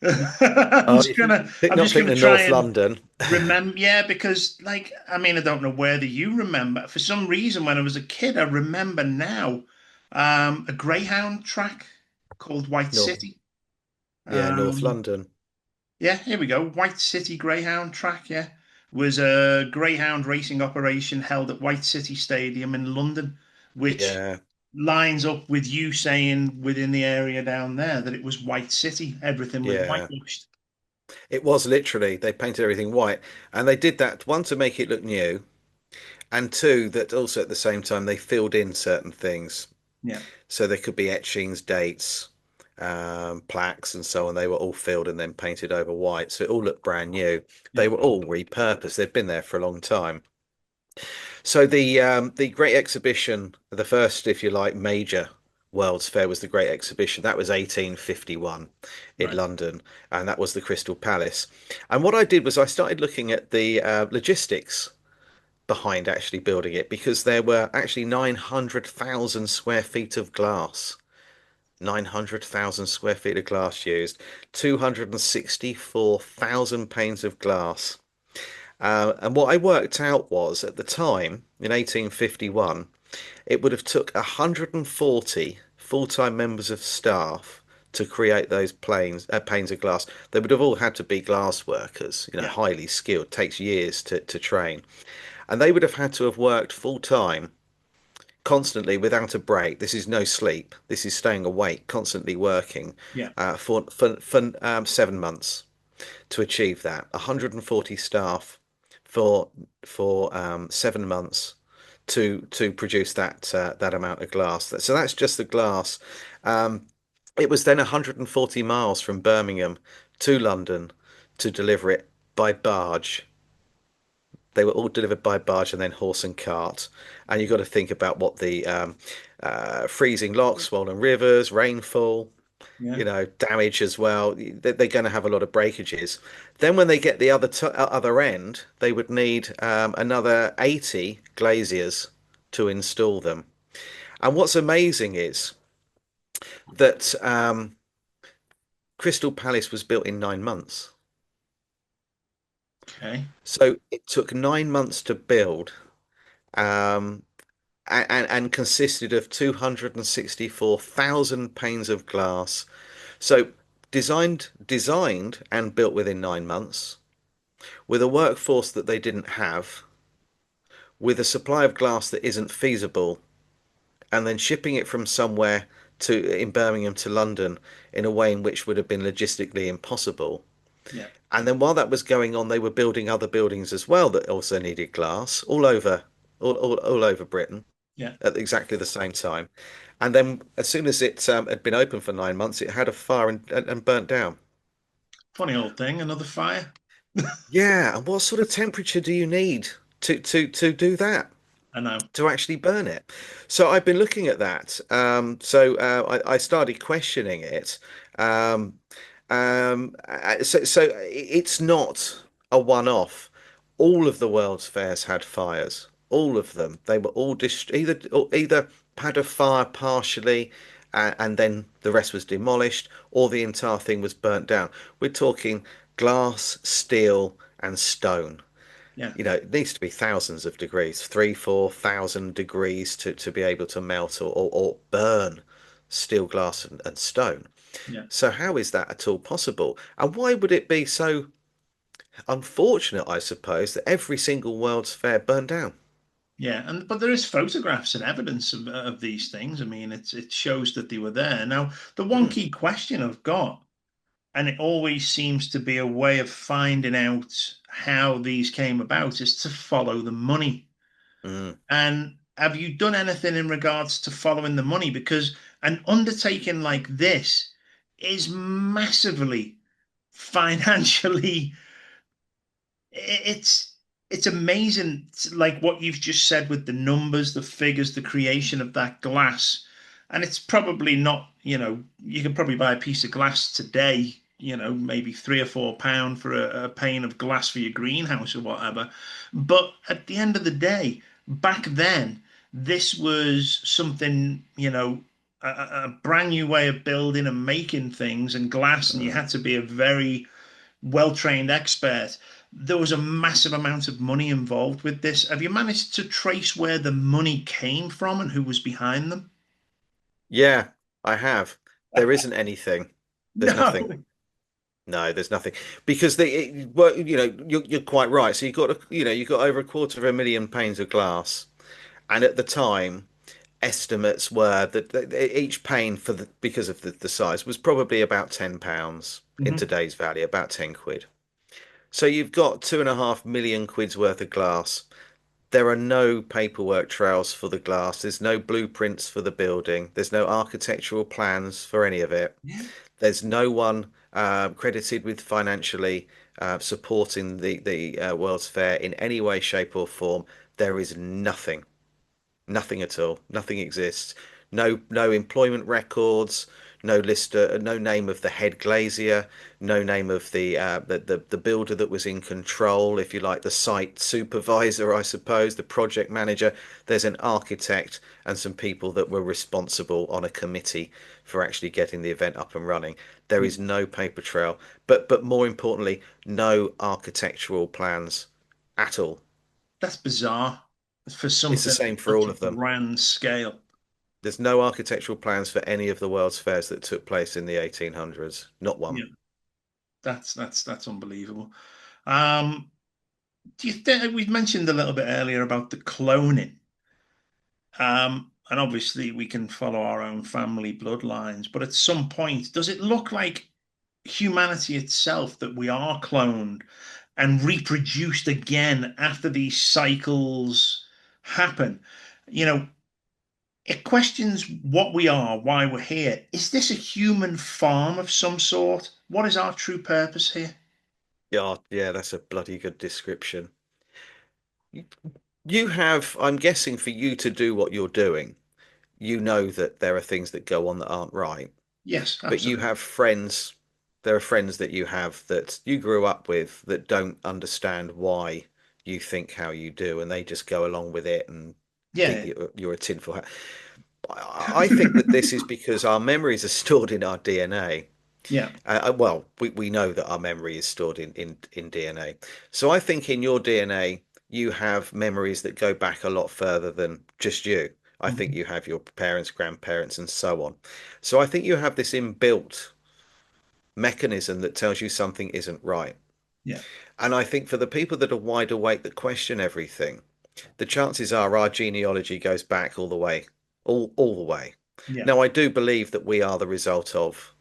I'm oh, just if you gonna, I'm not just gonna thinking of try North and London. remember, yeah, because like, I mean, I don't know whether you remember. For some reason, when I was a kid, I remember now, a Greyhound track called White North, City. yeah, North Um, London. yeah, here we go. White City Greyhound track. Yeah, was a Greyhound racing operation held at White City Stadium in London, which Yeah, lines up with you saying within the area down there that it was White City. Everything was yeah. whitewashed. It was literally they painted everything white, and they did that one to make it look new, and two that also at the same time they filled in certain things. Yeah, So there could be etchings, dates, plaques, and so on. They were all filled and then painted over white, so it all looked brand new. yeah, They were all repurposed. They've been there for a long time. So the Great Exhibition, the first, if you like, major World's Fair was the Great Exhibition. That was 1851 in right. London, and that was the Crystal Palace. And what I did was I started looking at the logistics behind actually building it because there were actually 900,000 square feet of glass. 900,000 square feet of glass used, 264,000 panes of glass. And what I worked out was at the time in 1851, it would have took 140 full-time members of staff to create those panes of glass. They would have all had to be glass workers, Yeah, highly skilled. Takes years to train, and they would have had to have worked full time, constantly without a break. This is no sleep. This is staying awake, constantly working yeah, for 7 months to achieve that. 140 staff for 7 months. to produce that amount of glass. So that's just the glass. Um, it was then 140 miles from Birmingham to London to deliver it by barge. They were all delivered by barge and then horse and cart. And you've got to think about what the freezing locks, swollen rivers, rainfall, Yeah. damage as well. They're going to have a lot of breakages. Then when they get the other end, they would need another 80 glaziers to install them. And what's amazing is that Crystal Palace was built in 9 months. Okay. So it took 9 months to build, um, and consisted of 264,000 panes of glass. So designed and built within 9 months, with a workforce that they didn't have, with a supply of glass that isn't feasible, and then shipping it from somewhere to in Birmingham to London in a way in which would have been logistically impossible. Yeah. And then while that was going on, they were building other buildings as well that also needed glass all over Britain Yeah. at exactly the same time. And then as soon as it had been open for 9 months, it had a fire and burnt down. Funny old thing. Another fire. Yeah, and what sort of temperature do you need to do that? I know. To actually burn it. So I've been looking at that. I started questioning it. Um, so it's not a one-off. All of the world's fairs had fires. All of them. They were all either had a fire partially, and then the rest was demolished, or the entire thing was burnt down. We're talking glass, steel, and stone. Yeah. It needs to be thousands of degrees, 3, 4 thousand degrees to be able to melt or burn steel, glass, and stone. Yeah. So how is that at all possible? And why would it be so unfortunate, I suppose, that every single World's Fair burned down? Yeah, and but there is photographs and evidence of these things. I mean, it shows that they were there. Now, the one Mm, key question I've got, and it always seems to be a way of finding out how these came about, is to follow the money. mm. And have you done anything in regards to following the money? Because an undertaking like this is massively financially it's it's amazing like what you've just said with the numbers, the figures, the creation of that glass. And it's probably not, you can probably buy a piece of glass today, maybe £3 or £4 for a pane of glass for your greenhouse or whatever. But at the end of the day, back then, this was something, a brand new way of building and making things and glass, and you Mm. had to be a very well-trained expert. There was a massive amount of money involved with this. Have you managed to trace where the money came from and who was behind them? Yeah, I have. There isn't anything. There's nothing. No. No, there's nothing because well, you're quite right. So you got over 250,000 panes of glass, and at the time, estimates were that each pane because of the size was probably about £10 in Mhm. today's value, about 10 quid. So you've got 2.5 million quid's worth of glass. There are no paperwork trails for the glass. There's no blueprints for the building. There's no architectural plans for any of it. Yeah. There's no one credited with financially supporting the World's Fair in any way, shape, or form. There is nothing. Nothing at all. Nothing exists. No employment records. No list. No name of the head glazier. No name of the builder that was in control, if you like, the site supervisor, I suppose, the project manager. There's an architect and some people that were responsible on a committee for actually getting the event up and running. There Yeah. is no paper trail, but more importantly, no architectural plans at all. That's bizarre for It's the something same on for such all a of them. grand scale. There's no architectural plans for any of the World's Fairs that took place in the 1800s. Not one. Yeah, that's unbelievable. Um, do you think we've mentioned a little bit earlier about the cloning? And obviously we can follow our own family bloodlines, but at some point, does it look like humanity itself that we are cloned and reproduced again after these cycles happen, you know, it questions what we are, why we're here. Is this a human farm of some sort? What is our true purpose here? Yeah, yeah, that's a bloody good description. You have, I'm guessing, for you to do what you're doing, you know that there are things that go on that aren't right, Yes, but you absolutely. have friends, there are friends that you have that you grew up with that don't understand why you think how you do, and they just go along with it and think Yeah. you're a tinfoil hat. I think that this is because our memories are stored in our DNA. Yeah. Well, we know that our memory is stored in DNA. So I think in your DNA, you have memories that go back a lot further than just you. I think Mhm. you have your parents, grandparents, and so on. So I think you have this inbuilt mechanism that tells you something isn't right. Yeah. And I think for the people that are wide awake that question everything, the chances are our genealogy goes back all the way, all the way. Yeah. Now, I do believe that we are the result of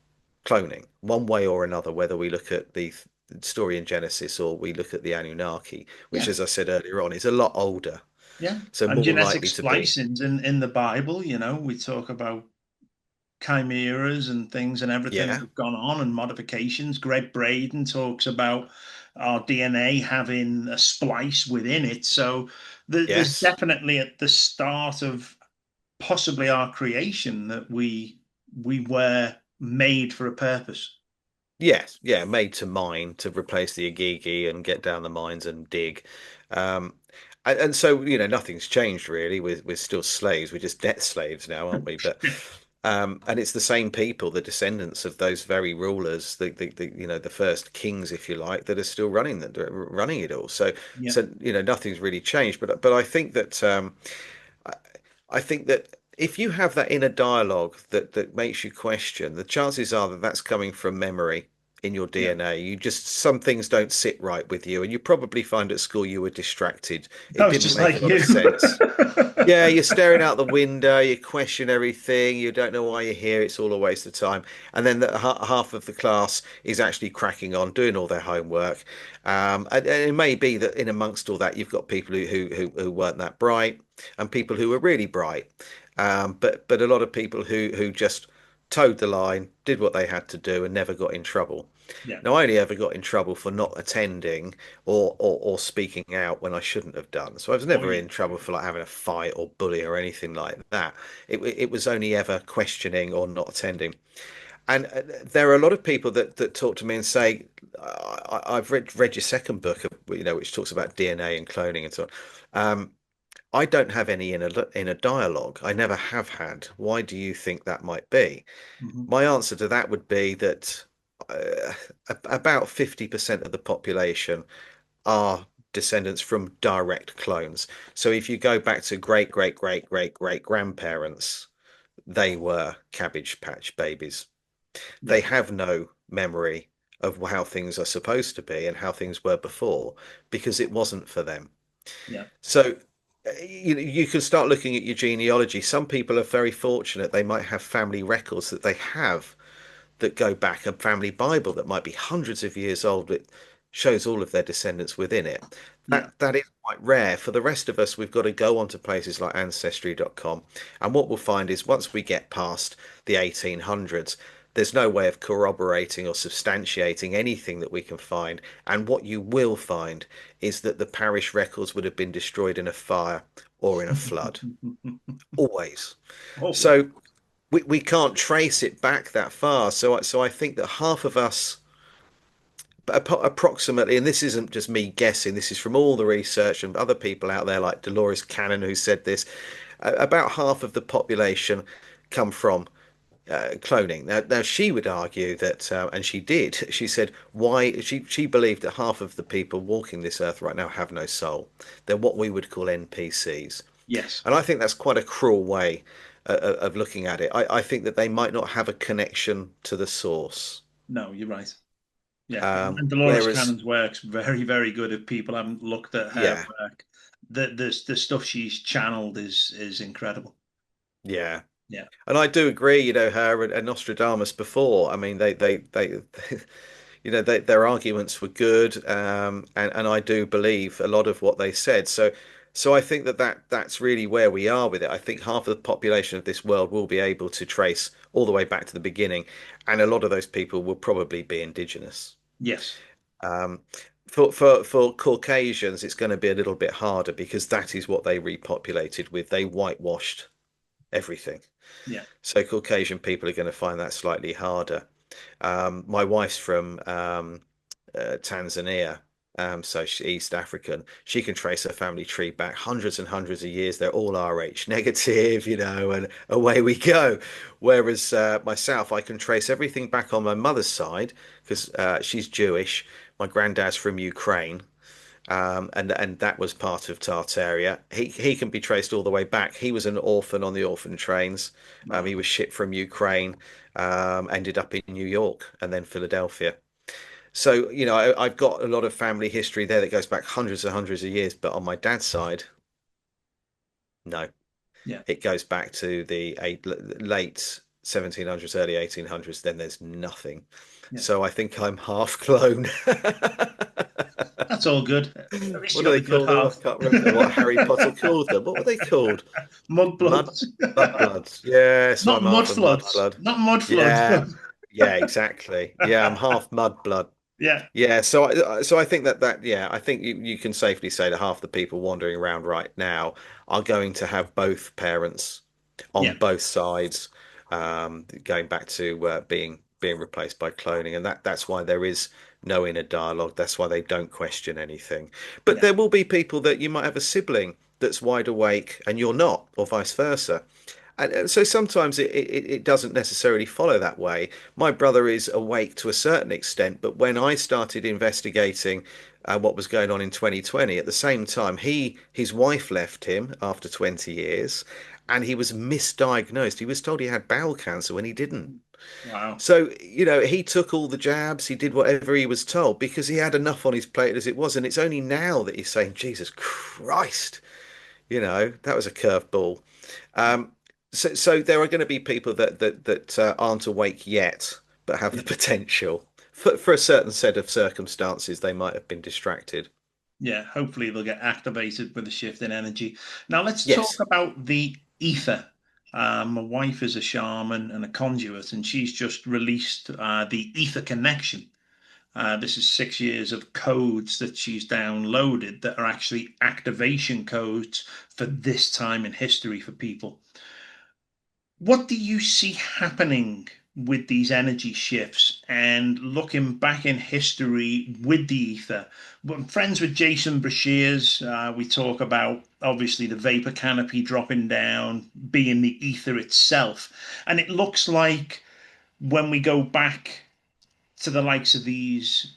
cloning, one way or another, whether we look at the story in Genesis or we look at the Anunnaki, which, Yeah. as I said earlier on, is a lot older, Yeah. so And more genetic likely to be. splicings in the Bible, we talk about chimeras and things and everything that Yeah, have gone on and modifications. Greg Braden talks about our DNA having a splice within it. So there's yes. definitely at the start of possibly our creation that we were made for a purpose. Yes, yeah, made to mine to replace the Agigi and get down the mines and dig. Um, and so, nothing's changed really. We're still slaves. We're just debt slaves now, aren't we? But and it's the same people, the descendants of those very rulers, the first kings, if you like, that are still running it all. So, Yeah. so nothing's really changed. But I, I think that if you have that inner dialogue that makes you question, the chances are that that's coming from memory in your Yeah. DNA. Some things don't sit right with you, and you probably find at school you were distracted. I It was didn't just make a like lot of you. sense. Yeah, you're staring out the window, you question everything, you don't know why you're here, it's all a waste of time. And then half of the class is actually cracking on, doing all their homework. And it may be that in amongst all that, you've got people who weren't that bright and people who were really bright. But a lot of people who just towed the line, did what they had to do, and never got in trouble. Yeah. Now, I only ever got in trouble for not attending or speaking out when I shouldn't have done. So I was Oh never yeah. in trouble for like having a fight or bully or anything like that. It was only ever questioning or not attending. And there are a lot of people that talk to me and say, I've read your second book, which talks about DNA and cloning and so on. I don't have any in a dialogue. I never have had. Why do you think that might be? Mhm. My answer to that would be that uh, about 50% of the population are descendants from direct clones. So if you go back to great, great, great, great, great grandparents, they were Cabbage Patch babies. They Yeah. have no memory of how things are supposed to be and how things were before because it wasn't for them. Yeah. So you can start looking at your genealogy. Some people are very fortunate. They might have family records that they have that go back, a family Bible that might be hundreds of years old that shows all of their descendants within it. Yeah. That is quite rare. For the rest of us, we've got to go onto places like ancestry.com. And what we'll find is once we get past the 1800s, there's no way of corroborating or substantiating anything that we can find. And what you will find is that the parish records would have been destroyed in a fire or in a flood. Always. Always. So we can't trace it back that far. So I think that half of us, approximately, and this isn't just me guessing, this is from all the research and other people out there like Dolores Cannon who said this, about half of the population come from cloning. Now she would argue that, and she did. She said why she believed that half of the people walking this earth right now have no soul. They're what we would call NPCs. Yes. And I think that's quite a cruel way of looking at it. I think that they might not have a connection to the source. No, you're right. Yeah. And Dolores Whereas, Cannon's work's very, very good. If people haven't looked at her yeah, work, the stuff she's channeled is incredible. yeah. Yeah. And I do agree, her and Nostradamus before. I mean, they their arguments were good, and I do believe a lot of what they said. So So I think that's really where we are with it. I think half of the population of this world will be able to trace all the way back to the beginning, and a lot of those people will probably be indigenous. Yes. Um, for Caucasians, it's going to be a little bit harder because that is what they repopulated with. They whitewashed everything. Yeah. So Caucasian people are going to find that slightly harder. My wife's from Tanzania, so she's East African. She can trace her family tree back hundreds and hundreds of years. They're all Rh negative, and away we go. Whereas myself, I can trace everything back on my mother's side because she's Jewish. My granddad's from Ukraine, and that was part of Tartaria. He can be traced all the way back. He was an orphan on the orphan trains. Wow. He was shipped from Ukraine, ended up in New York and then Philadelphia. So, I've got a lot of family history there that goes back hundreds and hundreds of years. But on my dad's side, no, Yeah. it goes back to the late 1700s, early 1800s. Then there's nothing. Yeah. So I think I'm half clone. That's all good. At least What you do got they the good call them? I half. can't remember what Harry Potter called them. What were they called? Mud Mudbloods. Mudbloods. Yeah, so Not I'm half a mudfloods. mudblood. Not mudfloods, Yeah, but yeah, exactly. Yeah, I'm half mudblood. yeah. Yeah, so I think that yeah, I think you can safely say that half the people wandering around right now are going to have both parents on Yeah. both sides, going back to being replaced by cloning, and that's why there is no inner dialogue. That's why they don't question anything. But Yeah. there will be people that you might have a sibling that's wide awake and you're not, or vice versa. And so sometimes it doesn't necessarily follow that way. My brother is awake to a certain extent, but when I started investigating what was going on in 2020, at the same time, his wife left him after 20 years, and he was misdiagnosed. He was told he had bowel cancer when he didn't. Wow. So, he took all the jabs, he did whatever he was told because he had enough on his plate as it was. And it's only now that he's saying, Jesus Christ, that was a curveball. Yeah. Um, so there are going to be people that aren't awake yet, but have the Yeah. potential. For a certain set of circumstances, they might have been distracted. Yeah. Hopefully they'll get activated with a shift in energy. Now let's talk Yes. about the ether. My wife is a shaman and a conduit, and she's just released the Ether Connection. This is 6 years of codes that she's downloaded that are actually activation codes for this time in history for people. What do you see happening with these energy shifts and looking back in history with the ether? I'm friends with Jason Brashears. We talk about obviously the vapor canopy dropping down, being the ether itself. And it looks like when we go back to the likes of these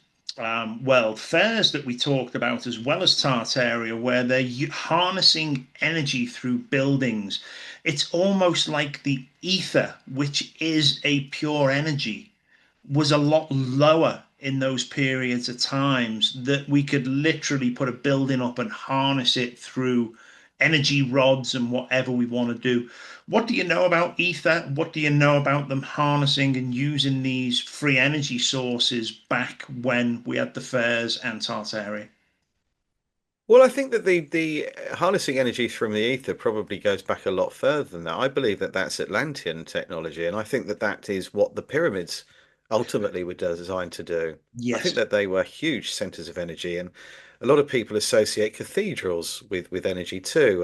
world fairs that we talked about, as well as Tartaria, where they're harnessing energy through buildings. It's almost like the ether, which is a pure energy, was a lot lower in those periods of times that we could literally put a building up and harness it through energy rods and whatever we want to do. What do you know about ether? What do you know about them harnessing and using these free energy sources back when we had the fairs and Tartaria? Well, I think that the harnessing energy from the ether probably goes back a lot further than that. I believe that that's Atlantean technology, and I think that that is what the pyramids ultimately were designed to do. I think Yes. that they were huge centers of energy, and a lot of people associate cathedrals with energy too,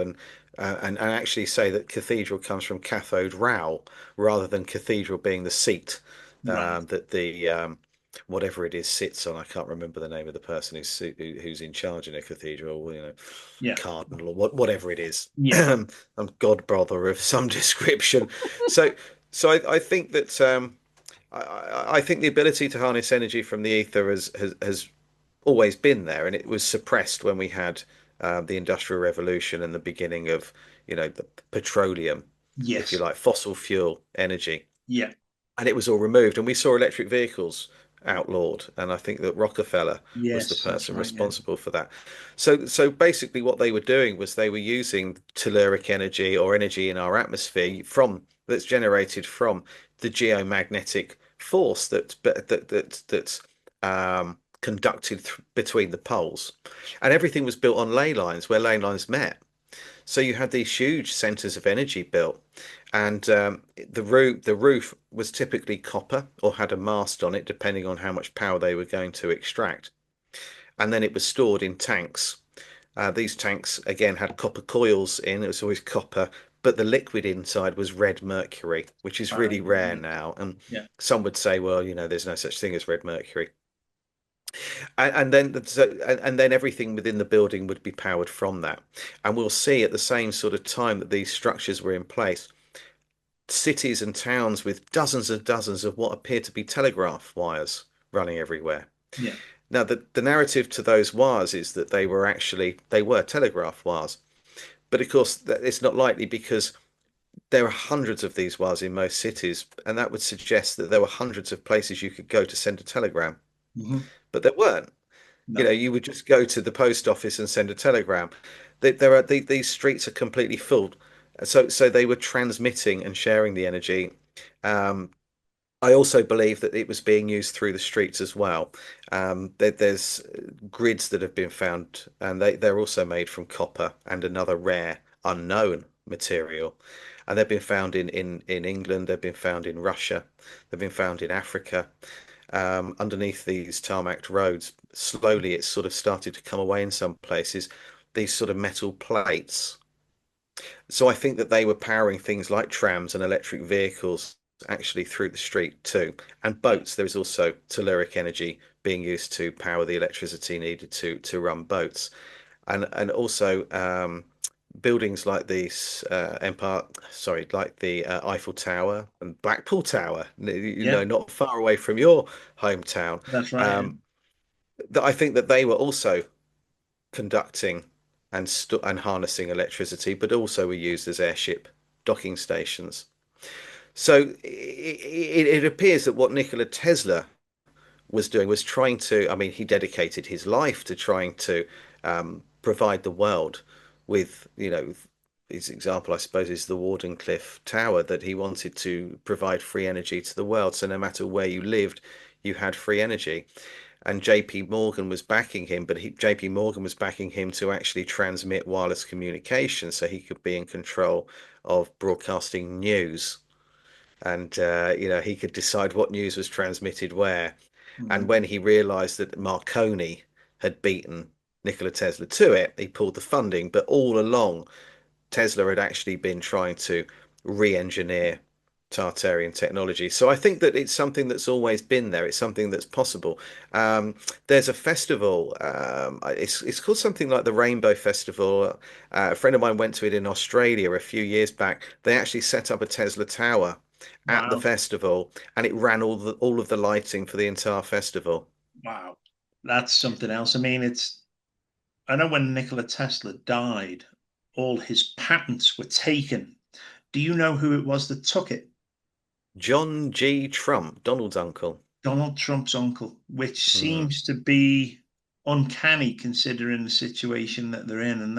and actually say that cathedral comes from cathode rao rather than cathedral being the seat Right. that the whatever it is sits on. I can't remember the name of the person who's in charge in a cathedral, Yeah. cardinal or whatever it is. Yeah. I'm god brother of some description. So I think that I think the ability to harness energy from the ether has always been there, and it was suppressed when we had the Industrial Revolution and the beginning of the petroleum, if you Yes. like, fossil fuel energy, Yeah. and it was all removed, and we saw electric vehicles outlawed, and I think that Rockefeller was the Yes. That's person right. Yeah. responsible for that. So basically what they were doing was they were using telluric energy or energy in our atmosphere from that's generated from the geomagnetic force that conducted between the poles, and everything was built on ley lines where ley lines met. So you had these huge centers of energy built, and the roof was typically copper or had a mast on it, depending on how much power they were going to extract. And then it was stored in tanks. These tanks again had copper coils in. It was always copper, but the liquid inside was red mercury, which is Wow. really rare now. And Yeah. some would say, well, there's no such thing as red mercury. And then everything within the building would be powered from that. And we'll see at the same sort of time that these structures were in place, cities and towns with dozens and dozens of what appear to be telegraph wires running everywhere. Yeah. Now, the narrative to those wires is that they were telegraph wires. But of course, it's not likely because there are hundreds of these wires in most cities, and that would suggest that there were hundreds of places you could go to send a telegram. Hmm. But there weren't. No. You would just go to the post office and send a telegram. These streets are completely full, so they were transmitting and sharing the energy. Um, I also believe that it was being used through the streets as well. There's grids that have been found, and they're also made from copper and another rare unknown material. And they've been found in England, they've been found in Russia, they've been found in Africa, underneath these tarmacked roads. Slowly, it's sort of started to come away in some places, these sort of metal plates. So I think that they were powering things like trams and electric vehicles actually through the street too. And Yeah. boats, there is also telluric energy being used to power the electricity needed to run boats. And also buildings like these Empire, sorry, like the Eiffel Tower and Blackpool Tower, Yeah. not far away from your hometown. That's right. Yeah. Um, that I think that they were also conducting and harnessing electricity, but also were used as airship docking stations. So it appears that what Nikola Tesla was doing was trying to, I mean, he dedicated his life to trying to provide the world with, his example, I suppose, is the Wardenclyffe Tower, that he wanted to provide free energy to the world. So no matter where you lived, you had free energy. And JP Morgan was backing him, but JP Morgan was backing him to actually transmit wireless communication so he could be in control of broadcasting news. And he could decide what news was transmitted where. And Hmm. when he realized that Marconi had beaten Nikola Tesla to it, he pulled the funding. But all along, Tesla had actually been trying to re-engineer Tartarian technology. So I think that it's something that's always been there. It's something that's possible. Um, there's a festival. It's called something like the Rainbow Festival. A friend of mine went to it in Australia a few years back. They actually set up a Tesla tower at the Wow. festival, and it ran all of the lighting for the entire festival. Wow. That's something else. I mean, I know when Nikola Tesla died, all his patents were taken. Do you know who it was that took it? John G. Trump, Donald's uncle. Donald Trump's uncle, which Mm, seems to be uncanny considering the situation that they're in. And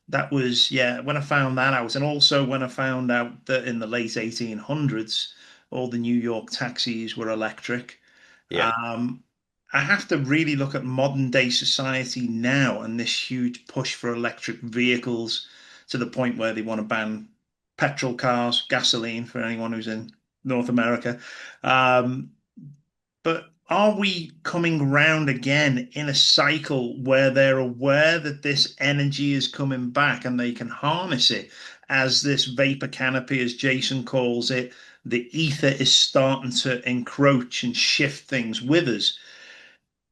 that was, yeah, when I found that out. And also when I found out that in the late 1800s, all the New York taxis were electric. yeah. Um, I have to really look at modern day society now and this huge push for electric vehicles to the point where they want to ban petrol cars, gasoline for anyone who's in North America. Um, but are we coming round again in a cycle where they're aware that this energy is coming back and they can harness it as this vapor canopy, as Jason calls it, the ether is starting to encroach and shift things with us?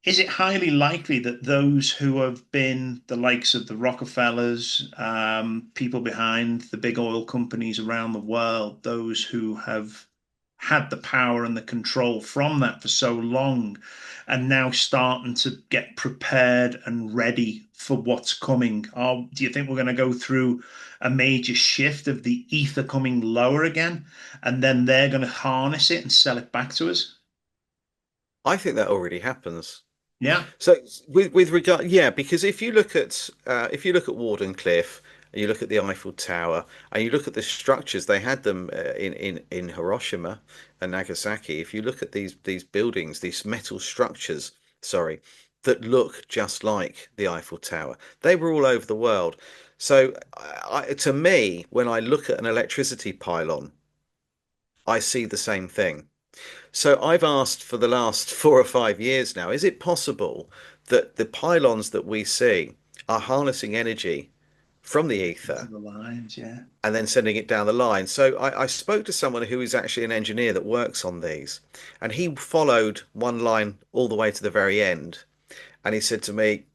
Is it highly likely that those who have been the likes of the Rockefellers, people behind the big oil companies around the world, those who have had the power and the control from that for so long, and now starting to get prepared and ready for what's coming? Do you think we're going to go through a major shift of the ether coming lower again, and then they're going to harness it and sell it back to us? I think that already happens. Yeah. So with regard, yeah, because if you look at Wardenclyffe, and you look at the Eiffel Tower, and you look at the structures, they had them in Hiroshima and Nagasaki. If you look at these buildings, these metal structures, sorry, that look just like the Eiffel Tower. They were all over the world. So to me, when I look at an electricity pylon, I see the same thing. So I've asked for the last 4 or 5 years now, is it possible that the pylons that we see are harnessing energy from the Into ether the lines, yeah. and then sending it down the line? So I spoke to someone who is actually an engineer that works on these, and he followed one line all the way to the very end. And he said to me,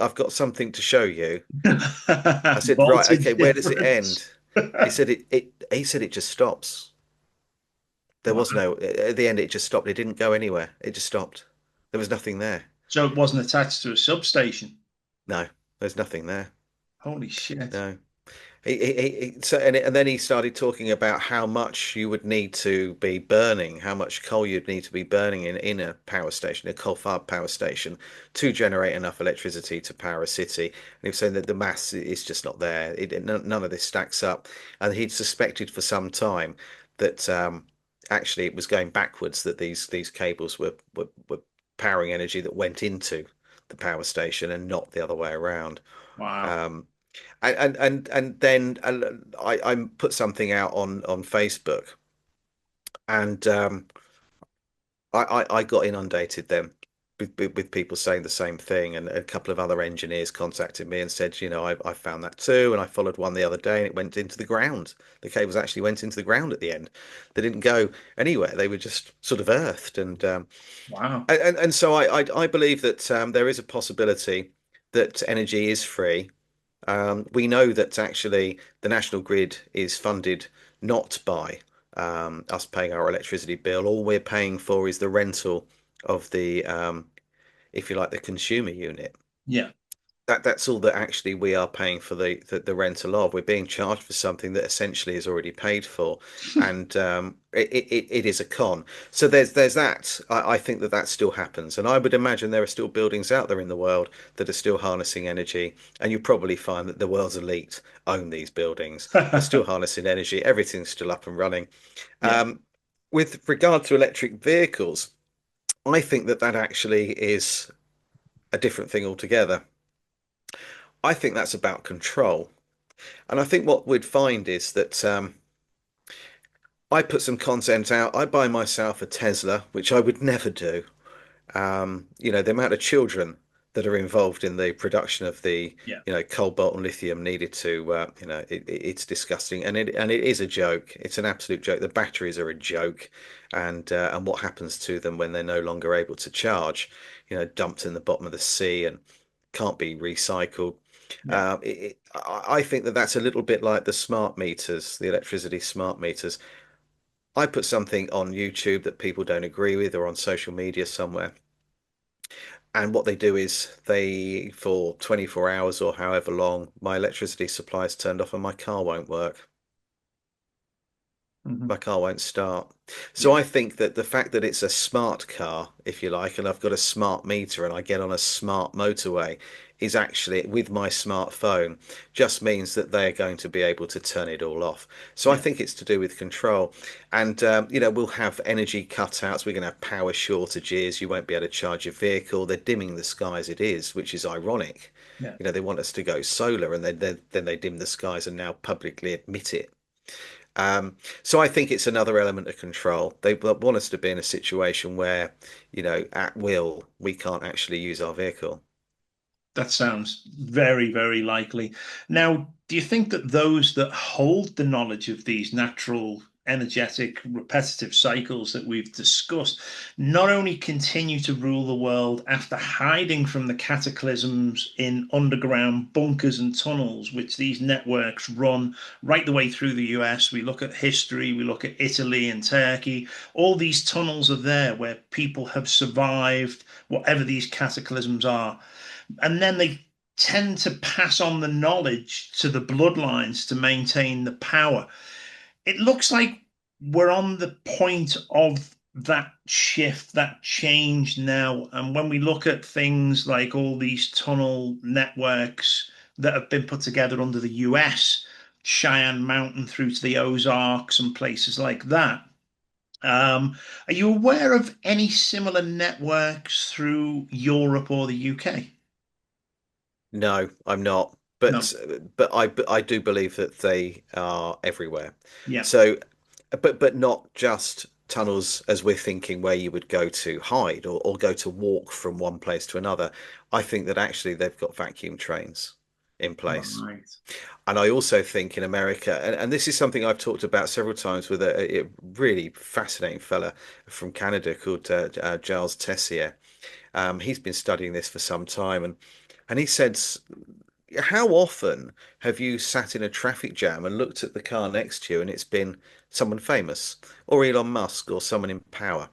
I've got something to show you. I said, right, okay, Voltage where does it difference. end? He said it just stops. There was Wow. no, at the end, it just stopped. It didn't go anywhere. It just stopped. There was nothing there. So it wasn't attached to a substation. No, there's nothing there. Holy shit. No. And then he started talking about how much you would need to be burning, how much coal you'd need to be burning in a power station, a coal-fired power station, to generate enough electricity to power a city. And he was saying that the maths is just not there. None of this stacks up. And he'd suspected for some time that actually it was going backwards, that these cables were powering energy that went into the power station and not the other way around. Wow. Um, and then I put something out on Facebook, and I got inundated then with people saying the same thing, and a couple of other engineers contacted me and said, I found that too, and I followed one the other day, and it went into the ground. The cables actually went into the ground at the end. They didn't go anywhere. They were just sort of earthed, Wow. and so I believe that there is a possibility that energy is free. We know that actually the national grid is funded not by us paying our electricity bill. All we're paying for is the rental of the, if you like, the consumer unit. Yeah. That's all that actually we are paying for the rental of. We're being charged for something that essentially is already paid for, and it is a con. So there's that. I think that still happens, and I would imagine there are still buildings out there in the world that are still harnessing energy, and you probably find that the world's elite own these buildings. They're still harnessing energy. Everything's still up and running. Yeah. Um, with regard to electric vehicles, I think that actually is a different thing altogether. I think that's about control. And I think what we'd find is that I put some content out. I buy myself a Tesla, which I would never do. The amount of children that are involved in the production of the, Yeah. cobalt and lithium needed to, it's disgusting, and it is a joke. It's an absolute joke. The batteries are a joke, and what happens to them when they're no longer able to charge, dumped in the bottom of the sea and can't be recycled. Yeah. I think that that's a little bit like the smart meters, the electricity smart meters. I put something on YouTube that people don't agree with or on social media somewhere. And what they do is for 24 hours or however long, my electricity supply is turned off and my car won't work. Hmm. My car won't start. So Yeah. I think that the fact that it's a smart car, if you like, and I've got a smart meter and I get on a smart motorway is actually with my smartphone just means that they are going to be able to turn it all off. So I Yeah. think it's to do with control. And, we'll have energy cutouts. We're going to have power shortages. You won't be able to charge your vehicle. They're dimming the sky as it is, which is ironic. Yeah. They want us to go solar and then they dim the skies and now publicly admit it. So I think it's another element of control. They want us to be in a situation where, at will, we can't actually use our vehicle. That sounds very, very likely. Now, do you think that those that hold the knowledge of these natural, energetic, repetitive cycles that we've discussed not only continue to rule the world after hiding from the cataclysms in underground bunkers and tunnels, which these networks run right the way through the US? We look at history, we look at Italy and Turkey. All these tunnels are there where people have survived whatever these cataclysms are, and then they tend to pass on the knowledge to the bloodlines to maintain the power. It looks like we're on the point of that shift, that change now. And when we look at things like all these tunnel networks that have been put together under the US, Cheyenne Mountain through to the Ozarks and places like that, Are you aware of any similar networks through Europe or the UK? No, I'm not. No. But I do believe that they are everywhere. Yeah. So, but not just tunnels as we're thinking where you would go to hide or go to walk from one place to another. I think that actually they've got vacuum trains in place. Right. And I also think in America, and this is something I've talked about several times with a really fascinating fella from Canada called Giles Tessier. He's been studying this for some time, and he said, "How often have you sat in a traffic jam and looked at the car next to you, and it's been someone famous, or Elon Musk, or someone in power?"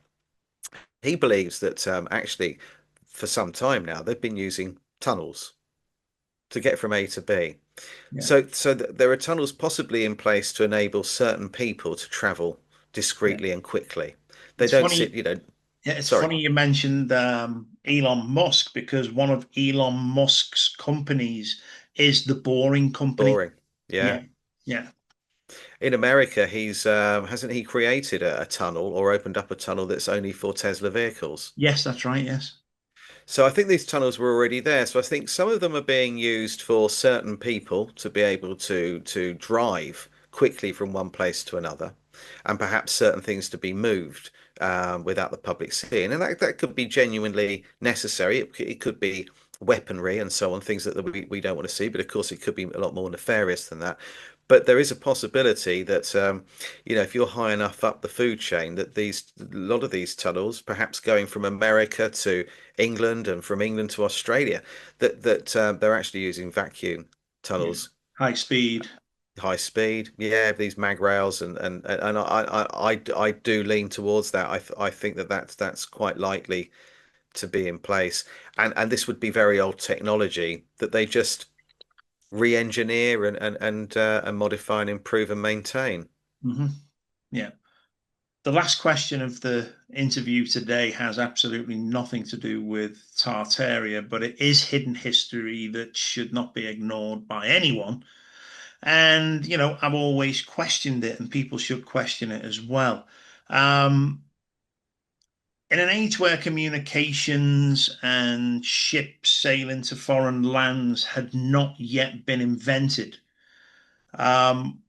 He believes that actually, for some time now, they've been using tunnels to get from A to B. Yeah. So there are tunnels possibly in place to enable certain people to travel Yeah. discreetly and quickly. They It's don't sit, funny. Yeah, it's sorry, funny you mentioned Elon Musk because one of Elon Musk's companies is the Boring Company. boring. Yeah. Yeah. Yeah. In America, he's hasn't he created a tunnel or opened up a tunnel that's only for Tesla vehicles? Yes, that's right. Yes. So I think these tunnels were already there. So I think some of them are being used for certain people to be able to drive quickly from one place to another, and perhaps certain things to be moved without the public seeing. And that could be genuinely necessary. It could be weaponry and so on, things that we don't want to see. But of course, it could be a lot more nefarious than that. But there is a possibility that if you're high enough up the food chain, that a lot of these tunnels, perhaps going from America to England and from England to Australia, that they're actually using vacuum Yeah. tunnels, High speed. high speed. Yeah, these mag rails and I do lean towards that. I think that that's quite likely to be in place, and this would be very old technology that they just re-engineer and modify and improve and maintain. Hmm. Yeah. The last question of the interview today has absolutely nothing to do with Tartaria, but it is hidden history that should not be ignored by anyone. And, I've always questioned it, and people should question it as well. Um, in an age where communications and ships sailing to foreign lands had not yet been invented,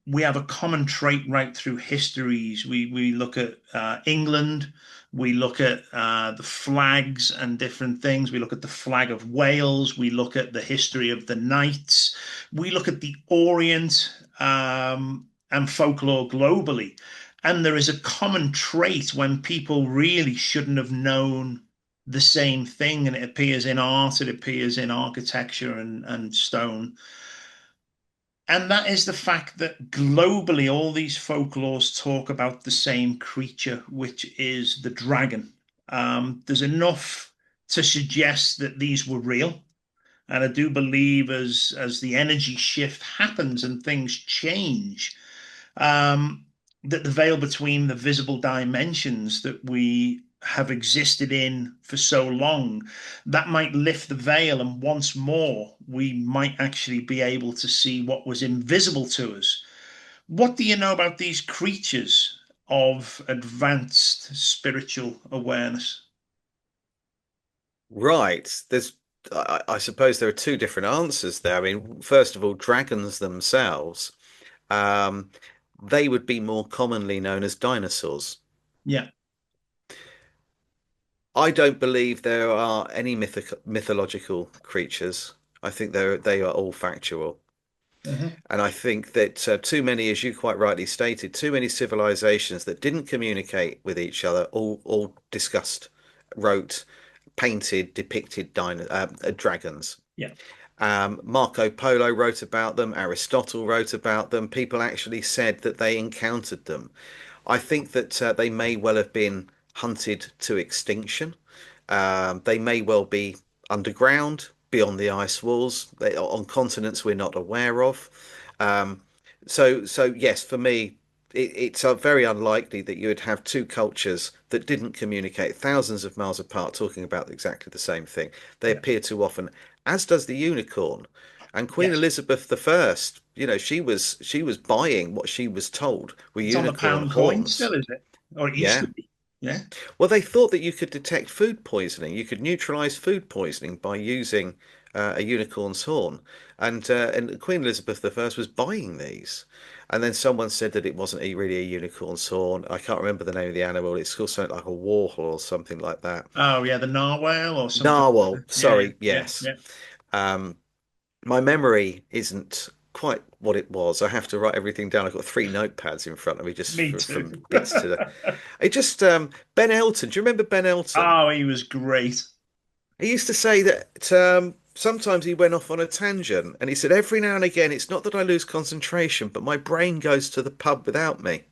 we have a common trait right through histories. We look at England, we look at the flags and different things. We look at the flag of Wales. We look at the history of the knights. We look at the Orient and folklore globally. And there is a common trait when people really shouldn't have known the same thing. And it appears in art, it appears in architecture and stone. And that is the fact that globally, all these folklores talk about the same creature, which is the dragon. There's enough to suggest that these were real. And I do believe as the energy shift happens and things change, um, that the veil between the visible dimensions that we have existed in for so long, that might lift the veil, and once more, we might actually be able to see what was invisible to us. What do you know about these creatures of advanced spiritual awareness? Right. I suppose there are two different answers there. I mean, first of all, dragons themselves, um, they would be more commonly known as dinosaurs. Yeah. I don't believe there are any mythological creatures. I think they are all factual. Mhm. And I think that too many, as you quite rightly stated, too many civilizations that didn't communicate with each other all discussed, wrote, painted, depicted dragons. Yeah. Marco Polo wrote about them, Aristotle wrote about them. People actually said that they encountered them. I think that they may well have been hunted to extinction. They may well be underground, beyond the ice walls, on continents we're not aware of. Um, so yes, for me, it's very unlikely that you would have two cultures that didn't communicate thousands of miles apart talking about exactly the same thing. They Yeah. appear too often, as does the unicorn. And Queen Yes. Elizabeth I, she was buying what she was told were It's on the unicorn pound coin horns. still, is it? or it used Yeah. to be. Yeah. Well, they thought that you could detect food poisoning. You could neutralize food poisoning by using a unicorn's horn. And Queen Elizabeth I was buying these. And then someone said that it wasn't really a unicorn's horn. I can't remember the name of the animal. It's called something like a warhol or something like that. Oh yeah, the narwhal or something like Narwhal, that. Yeah, sorry, yeah, yes. yeah, Um, my memory isn't quite what it was. I have to write everything down. I've got three notepads in front of me just me from too. bits to the. It just Ben Elton. Do you remember Ben Elton? Oh, he was great. He used to say that sometimes he went off on a tangent, and he said every now and again, it's not that I lose concentration, but my brain goes to the pub without me.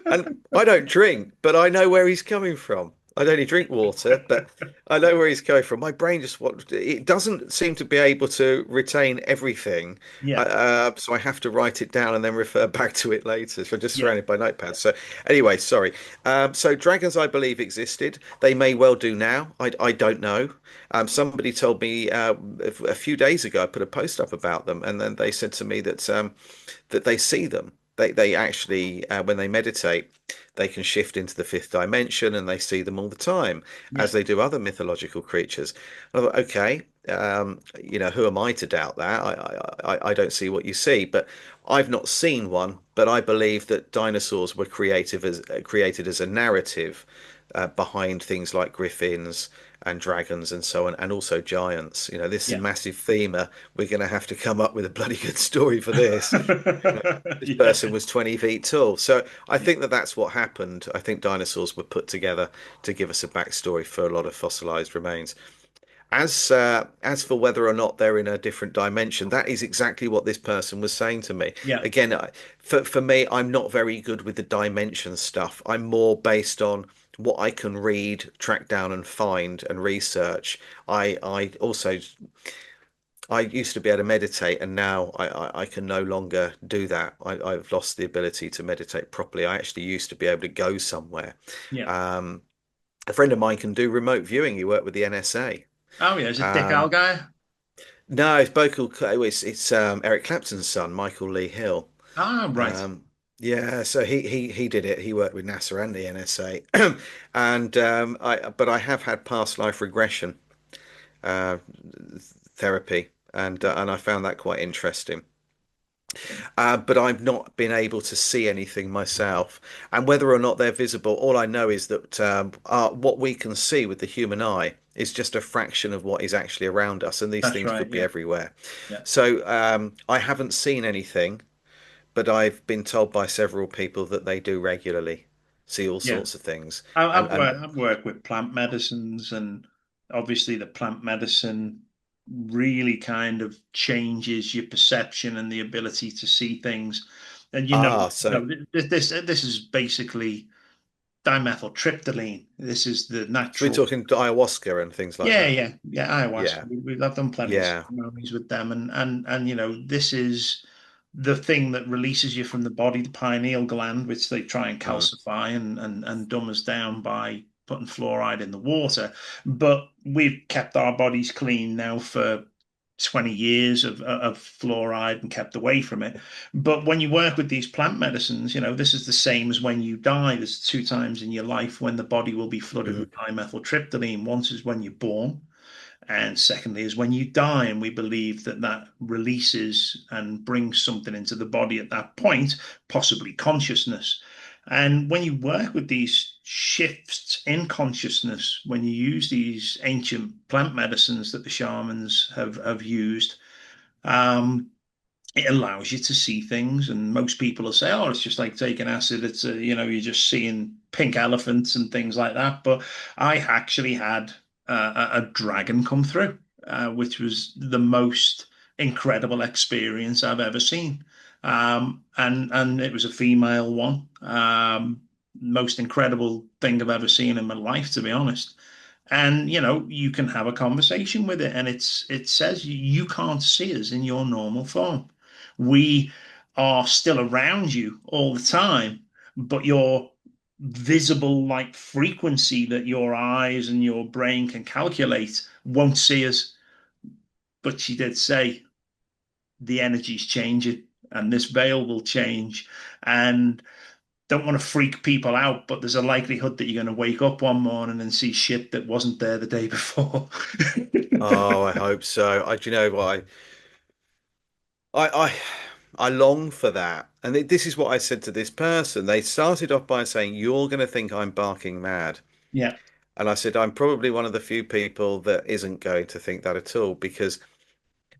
And I don't drink, but I know where he's coming from. I only drink water, but I know where he's going from. My brain just what it doesn't seem to be able to retain everything, Yeah, so I have to write it down and then refer back to it later. So I'm just yeah, surrounded by notepads. So anyway, sorry. So dragons, I believe, existed. They may well do now. I don't know. Somebody told me a few days ago. I put a post up about them, and then they said to me that they see them. They actually, when they meditate, they can shift into the fifth dimension and they see them all the time, yeah, as they do other mythological creatures. I thought, okay, who am I to doubt that? I don't see what you see, but I've not seen one. But I believe that dinosaurs were created as a narrative behind things like griffins and dragons and so on, and also giants. This is a yeah. massive theme. We're going to have to come up with a bloody good story for this. This Yeah, person was 20 feet tall. So I yeah, think that that's what happened. I think dinosaurs were put together to give us a backstory for a lot of fossilized remains. As for whether or not they're in a different dimension, that is exactly what this person was saying to me. yeah, Again, for me, I'm not very good with the dimension stuff. I'm more based on what I can read, track down, and find and research. I also I used to be able to meditate, and now I can no longer do that. I've lost the ability to meditate properly. I actually used to be able to go somewhere. yeah. Um, a friend of mine can do remote viewing. He worked with the NSA. Oh yeah, is it Dick Al Um, guy? no, it's vocal. It's Eric Clapton's son, Michael Lee Hill. Ah, right. Um, yeah, so he did it. He worked with NASA and the NSA, and but I have had past life regression uh, therapy, and I found that quite interesting. But I've not been able to see anything myself. And whether or not they're visible, all I know is that what we can see with the human eye is just a fraction of what is actually around us, and these That's things right. could be Yeah, everywhere. yeah, So I haven't seen anything, but I've been told by several people that they do regularly see all yeah. sorts of things. I- And I've and worked, I've worked with plant medicines, and obviously the plant medicine really kind of changes your perception and the ability to see things. And so this is basically dimethyltryptamine. This is the we're natural. talking ayahuasca and things like Yeah, that. yeah, yeah. Ayahuasca. Yeah, I've done plenty of yeah. ceremonies with them, and this is the thing that releases you from the body, the pineal gland, which they try and Mm, calcify and dumb us down by putting fluoride in the water. But we've kept our bodies clean now for 20 years of fluoride and kept away from it. But when you work with these plant medicines, this is the same as when you die. There's two times in your life when the body will be flooded mm, with dimethyltryptamine. Once is when you're born, and secondly is when you die. And we believe that that releases and brings something into the body at that point, possibly consciousness. And when you work with these shifts in consciousness, when you use these ancient plant medicines that the shamans have used, um, it allows you to see things. And most people will say, oh, it's just like taking acid. It's you're just seeing pink elephants and things like that. But I actually had a dragon come through, which was the most incredible experience I've ever seen. And it was a female one. Most incredible thing I've ever seen in my life, to be honest. And you can have a conversation with it, and it says you can't see us in your normal form. We are still around you all the time, but your visible light frequency that your eyes and your brain can calculate won't see us. But she did say the energy's changing, and this veil will change. And don't want to freak people out, but there's a likelihood that you're going to wake up one morning and see shit that wasn't there the day before. Oh, I hope so. Do you know what? I I long for that. And this is what I said to this person. They started off by saying, "You're going to think I'm barking mad." Yeah, And I said, "I'm probably one of the few people that isn't going to think that at all because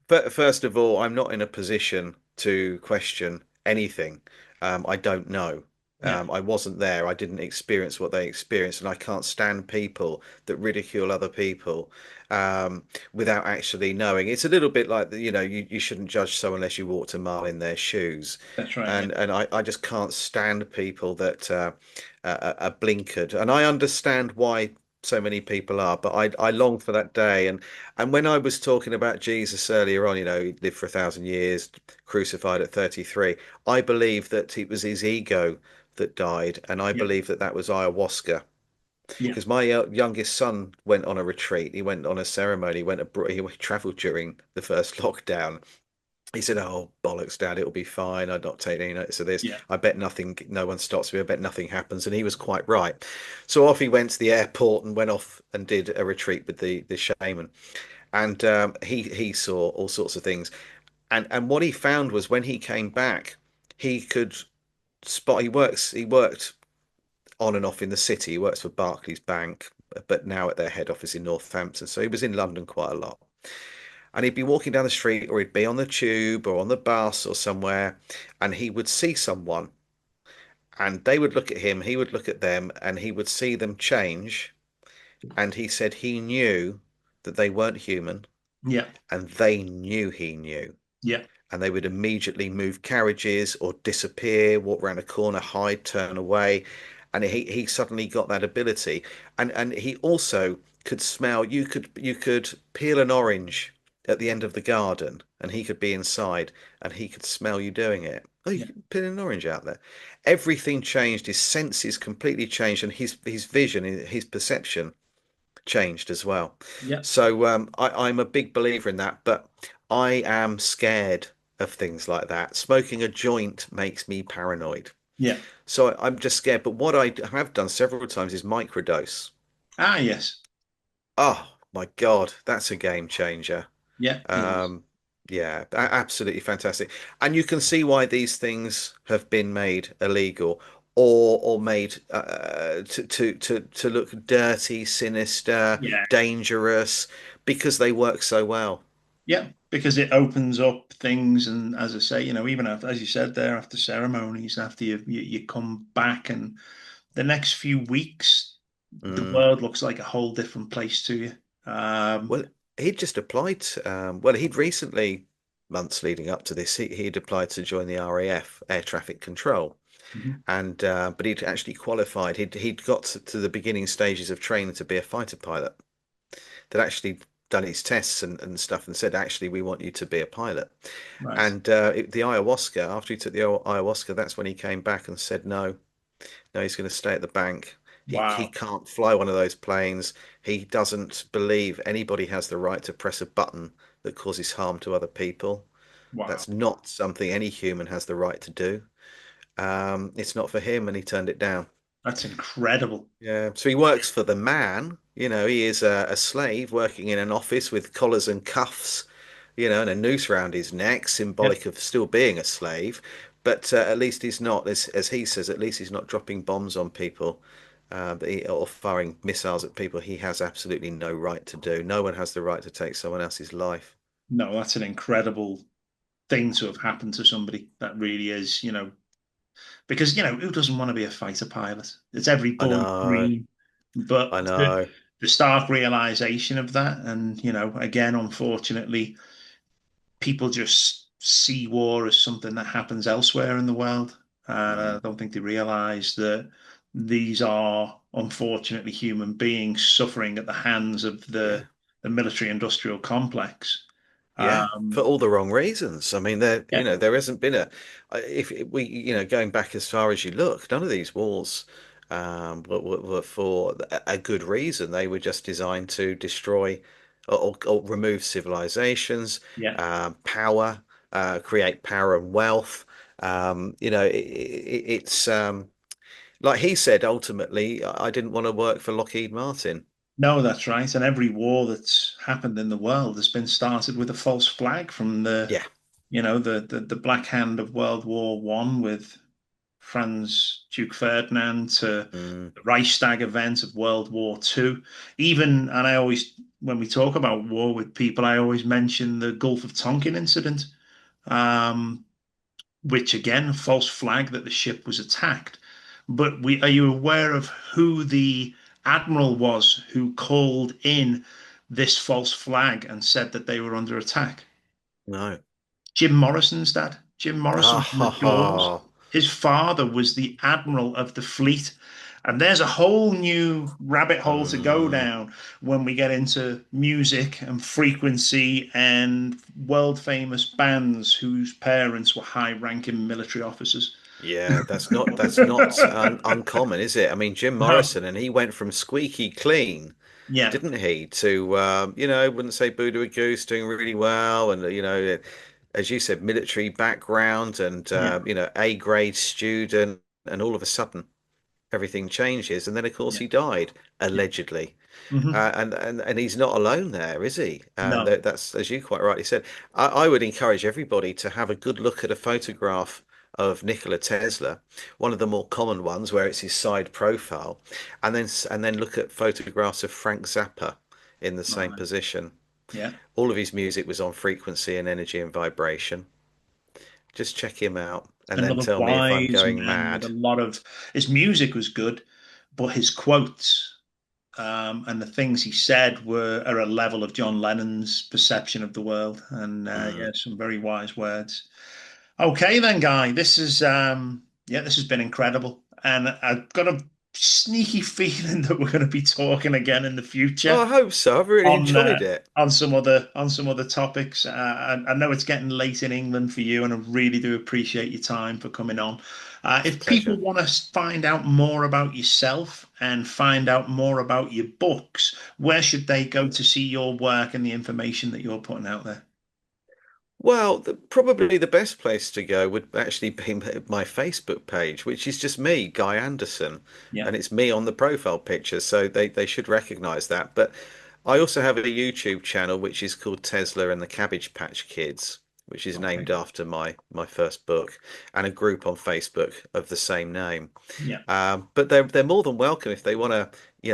but first of all, I'm not in a position to question anything. I don't know. yeah, I wasn't there. I didn't experience what they experienced, and I can't stand people that ridicule other people without actually knowing. It's a little bit like, you shouldn't judge someone unless you walked a mile in their shoes. that's right. Yeah, And I just can't stand people that are blinkered. And I understand why so many people are, but I long for that day. And when I was talking about Jesus earlier on, he lived for 1,000 years, crucified at 33. I believe that it was his ego that died, and I yeah, believe that that was ayahuasca. yeah, Because my youngest son went on a retreat, he went on a ceremony, he travelled during the first lockdown. He said, "Oh, bollocks, Dad, it'll be fine. I'd not take any notice of this. yeah, I bet nothing, no one stops me. I bet nothing happens." And he was quite right. So off he went to the airport and went off and did a retreat with the shaman. And he saw all sorts of things. And what he found was when he came back, he could spot. He worked on and off in the city. He works for Barclays Bank, but now at their head office in Northampton. So he was in London quite a lot. And he'd be walking down the street, or he'd be on the tube or on the bus or somewhere, and he would see someone, and they would look at him, he would look at them, and he would see them change. And he said he knew that they weren't human, yeah, and they knew he knew. yeah, And they would immediately move carriages or disappear, walk around a corner, hide, turn away. And he suddenly got that ability. And he also could smell, you could peel an orange at the end of the garden and he could be inside and he could smell you doing it. Oh, you yeah, could peel an orange out there. Everything changed, his senses completely changed, and his vision, his perception changed as well. yeah, So I'm a big believer in that, but I am scared of things like that. Smoking a joint makes me paranoid. yeah. So I'm just scared. But what I have done several times is microdose. Ah, yes. Oh my God, that's a game changer. Yeah, it is. Um, yeah, absolutely fantastic. And you can see why these things have been made illegal or made to look dirty, sinister, Yeah, dangerous because they work so well. yeah, because it opens up things, and as I say, even after, as you said there, after ceremonies, after you come back, and the next few weeks, the Mm. world looks like a whole different place to you. Well, he'd just applied. Well, he'd recently, months leading up to this, he'd applied to join the RAF, Air Traffic Control. Mhm. And but he'd actually qualified. He'd got to the beginning stages of training to be a fighter pilot. They'd actually done his tests and stuff and said, actually, we want you to be a pilot. Right. And the ayahuasca, after he took the ayahuasca, that's when he came back and said, no, no, he's going to stay at the bank. He Wow. can't fly one of those planes. He doesn't believe anybody has the right to press a button that causes harm to other people. Wow. That's not something any human has the right to do. It's not for him, and he turned it down. That's incredible. Yeah, so he works for the man. He is a slave working in an office with collars and cuffs, and a noose around his neck, Yeah. symbolic of still being a slave. But at least he's not, as he says, at least he's not dropping bombs on people, or firing missiles at people he has absolutely no right to do. No one has the right to take someone else's life. No, that's an incredible thing to have happened to somebody. That really is, because, who doesn't want to be a fighter pilot? It's every I boy's know, dream. But I the, know. the stark realization of that, and, again, unfortunately, people just see war as something that happens elsewhere in the world. And I Mm, don't think they realize that these are unfortunately human beings suffering at the hands of yeah. the military industrial complex. Yeah, for Um, all the wrong reasons. I mean, yeah, there hasn't been if we, going back as far as you look, none of these wars were for a good reason. They were just designed to destroy or remove civilizations, yeah, power, create power and wealth. It's Like he said, ultimately, I didn't want to work for Lockheed Martin. No, that's right. And every war that's happened in the world has been started with a false flag from Yeah. the Black Hand of World War One with Franz Duke Ferdinand to Mm, the Reichstag event of World War Two. Even, and I always, when we talk about war with people, I always mention the Gulf of Tonkin incident, um, which again, false flag that the ship was attacked. But are you aware of who the admiral was who called in this false flag and said that they were under attack? no. Jim Morrison's dad, Jim Ah Morrison from the ha Doors. ha. His father was the admiral of the fleet. And there's a whole new rabbit hole to go Mm, down when we get into music and frequency and world famous bands whose parents were high ranking military officers. yeah, that's not uncommon, is it? I mean, Jim No. Morrison, and he went from squeaky clean, Yeah, didn't he, to wouldn't say Buddha a Goose, doing really well, and as you said, military background, and yeah, A grade student, and all of a sudden everything changes, and then of course yeah, he died yeah. allegedly. Hmm. And he's not alone there, is he? And No. that's, as you quite rightly said, I would encourage everybody to have a good look at a photograph of Nikola Tesla, one of the more common ones where it's his side profile, and then look at photographs of Frank Zappa in the same Right. position. Yeah. All of his music was on frequency and energy and vibration. Just check him out and then Another tell me if I'm wise going man with a mad. lot of his music was good, but his quotes and the things he said were at a level of John Lennon's perception of the world. And Mm. yeah, some very wise words. Okay, then, Guy. This has been incredible, and I've got a sneaky feeling that we're going to be talking again in the Well, future I hope so. I've really on enjoyed it. on some other topics. I know it's getting late in England for you, and I really do appreciate your time for coming on. It's a If people pleasure. want to find out more about yourself and find out more about your books, where should they go to see your work and the information that you're putting out there? Well, probably the best place to go would actually be my Facebook page, which is just me, Guy Anderson, Yeah. and it's me on the profile picture, so they should recognize that. But I also have a YouTube channel which is called Tesla and the Cabbage Patch Kids, which is Okay. named after my first book, and a group on Facebook of the same name. Yeah. But they're more than welcome if they want to,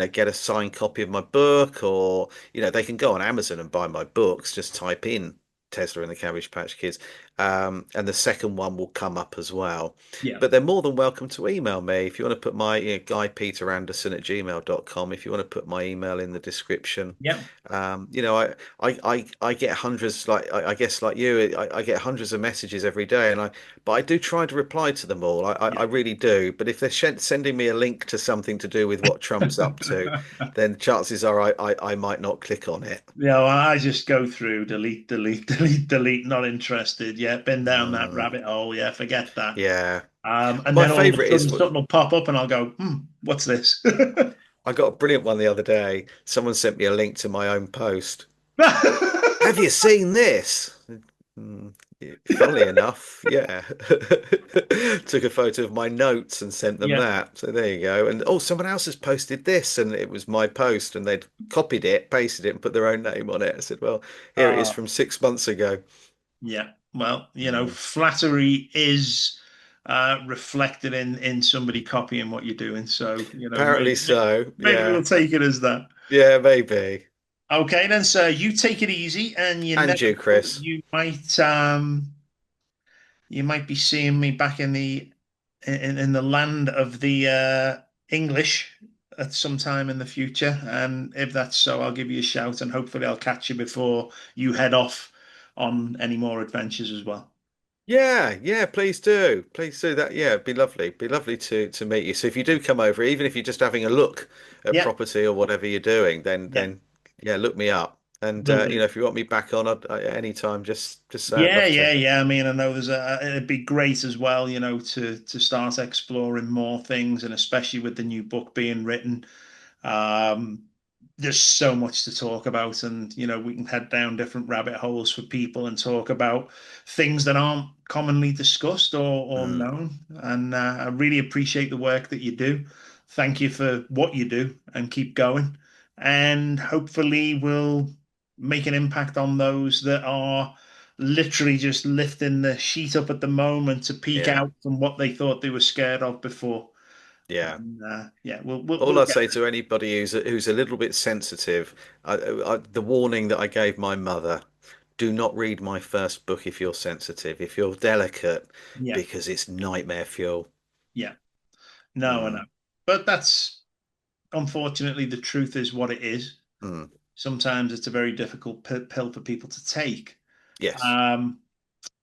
get a signed copy of my book, or they can go on Amazon and buy my books. Just type in Tesla and the Cabbage Patch Kids, and the second one will come up as well. Yeah. But they're more than welcome to email me if you want to put my guypeteranderson@gmail.com. If you want to put my email in the description, Yeah. I get hundreds, like I guess like you, I get hundreds of messages every day, but I do try to reply to them all. I Yeah. really do. But if they're sending me a link to something to do with what Trump's up to, then chances are I might not click on it. I just go through, delete, delete, delete, delete, not interested. Yeah, been down that Mm, rabbit hole. Yeah, forget that. yeah. And My then all of a favorite sudden is something will pop up and I'll go, what's this? I got a brilliant one the other day. Someone sent me a link to my own post. Have you seen this? Mm, funnily enough, yeah. Took a photo of my notes and sent them Yeah. that. So there you go. And oh, someone else has posted this, and it was my post, and they'd copied it, pasted it, and put their own name on it. I said, well, here it is Uh, from 6 months ago. yeah. Well, Mm, flattery is reflected in somebody copying what you're doing. So, apparently so. maybe we'll Yeah. take it as that. Yeah, maybe. Okay, then, sir, you take it easy, and you And never you, know, Chris. you might be seeing me back in the land of the English at some time in the future. And if that's so, I'll give you a shout, and hopefully I'll catch you before you head off on any more adventures as well. Yeah, yeah, please do. Please do that. Yeah, it'd be lovely. Be lovely to meet you. So if you do come over, even if you're just having a look at Yeah, property or whatever you're doing, then yeah, yeah, look me up. And will do. if you want me back on at any time, just say I'd Yeah, love to. yeah, yeah. I mean, I know it'd be great as well, to start exploring more things, and especially with the new book being written. Um, there's so much to talk about, and we can head down different rabbit holes for people and talk about things that aren't commonly discussed or Mm, known. And I really appreciate the work that you do. Thank you for what you do, and keep going. And hopefully we'll make an impact on those that are literally just lifting the sheet up at the moment to peek yeah, out from what they thought they were scared of before. yeah. And yeah, we'll All we'll I get say to anybody who's a little bit sensitive, the warning that I gave my mother: do not read my first book if you're sensitive, if you're delicate, yeah. because it's nightmare fuel. Yeah. No, I know. Mm, But that's unfortunately the truth is what it is. mm. Sometimes it's a very difficult pill for people to take. Yes. Um,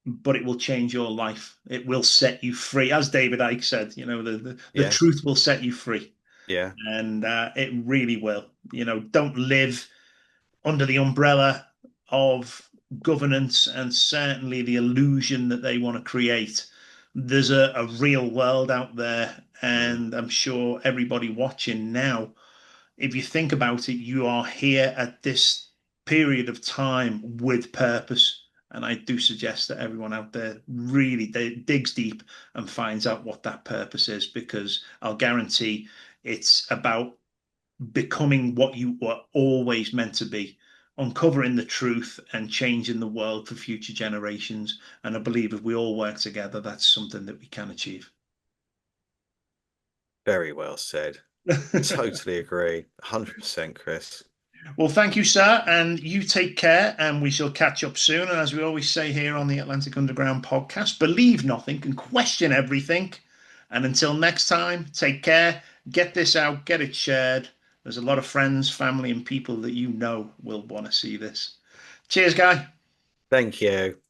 but it will change your life. It will set you free. As David Icke said, the Yeah. truth will set you free. Yeah. And it really will. Don't live under the umbrella of governance and certainly the illusion that they want to create. There's a real world out there, Mm, and I'm sure everybody watching now, if you think about it, you are here at this period of time with purpose. And I do suggest that everyone out there really digs deep and finds out what that purpose is, because I'll guarantee it's about becoming what you were always meant to be, uncovering the truth and changing the world for future generations. And I believe if we all work together, that's something that we can achieve. very well said. Totally agree. 100%, Chris. Well, thank you, sir, and you take care, and we shall catch up soon. And as we always say here on the Atlantic Underground podcast, believe nothing and question everything. And until next time, take care, get this out, get it shared. There's a lot of friends, family, and people that will want to see this. Cheers, guy. Thank you.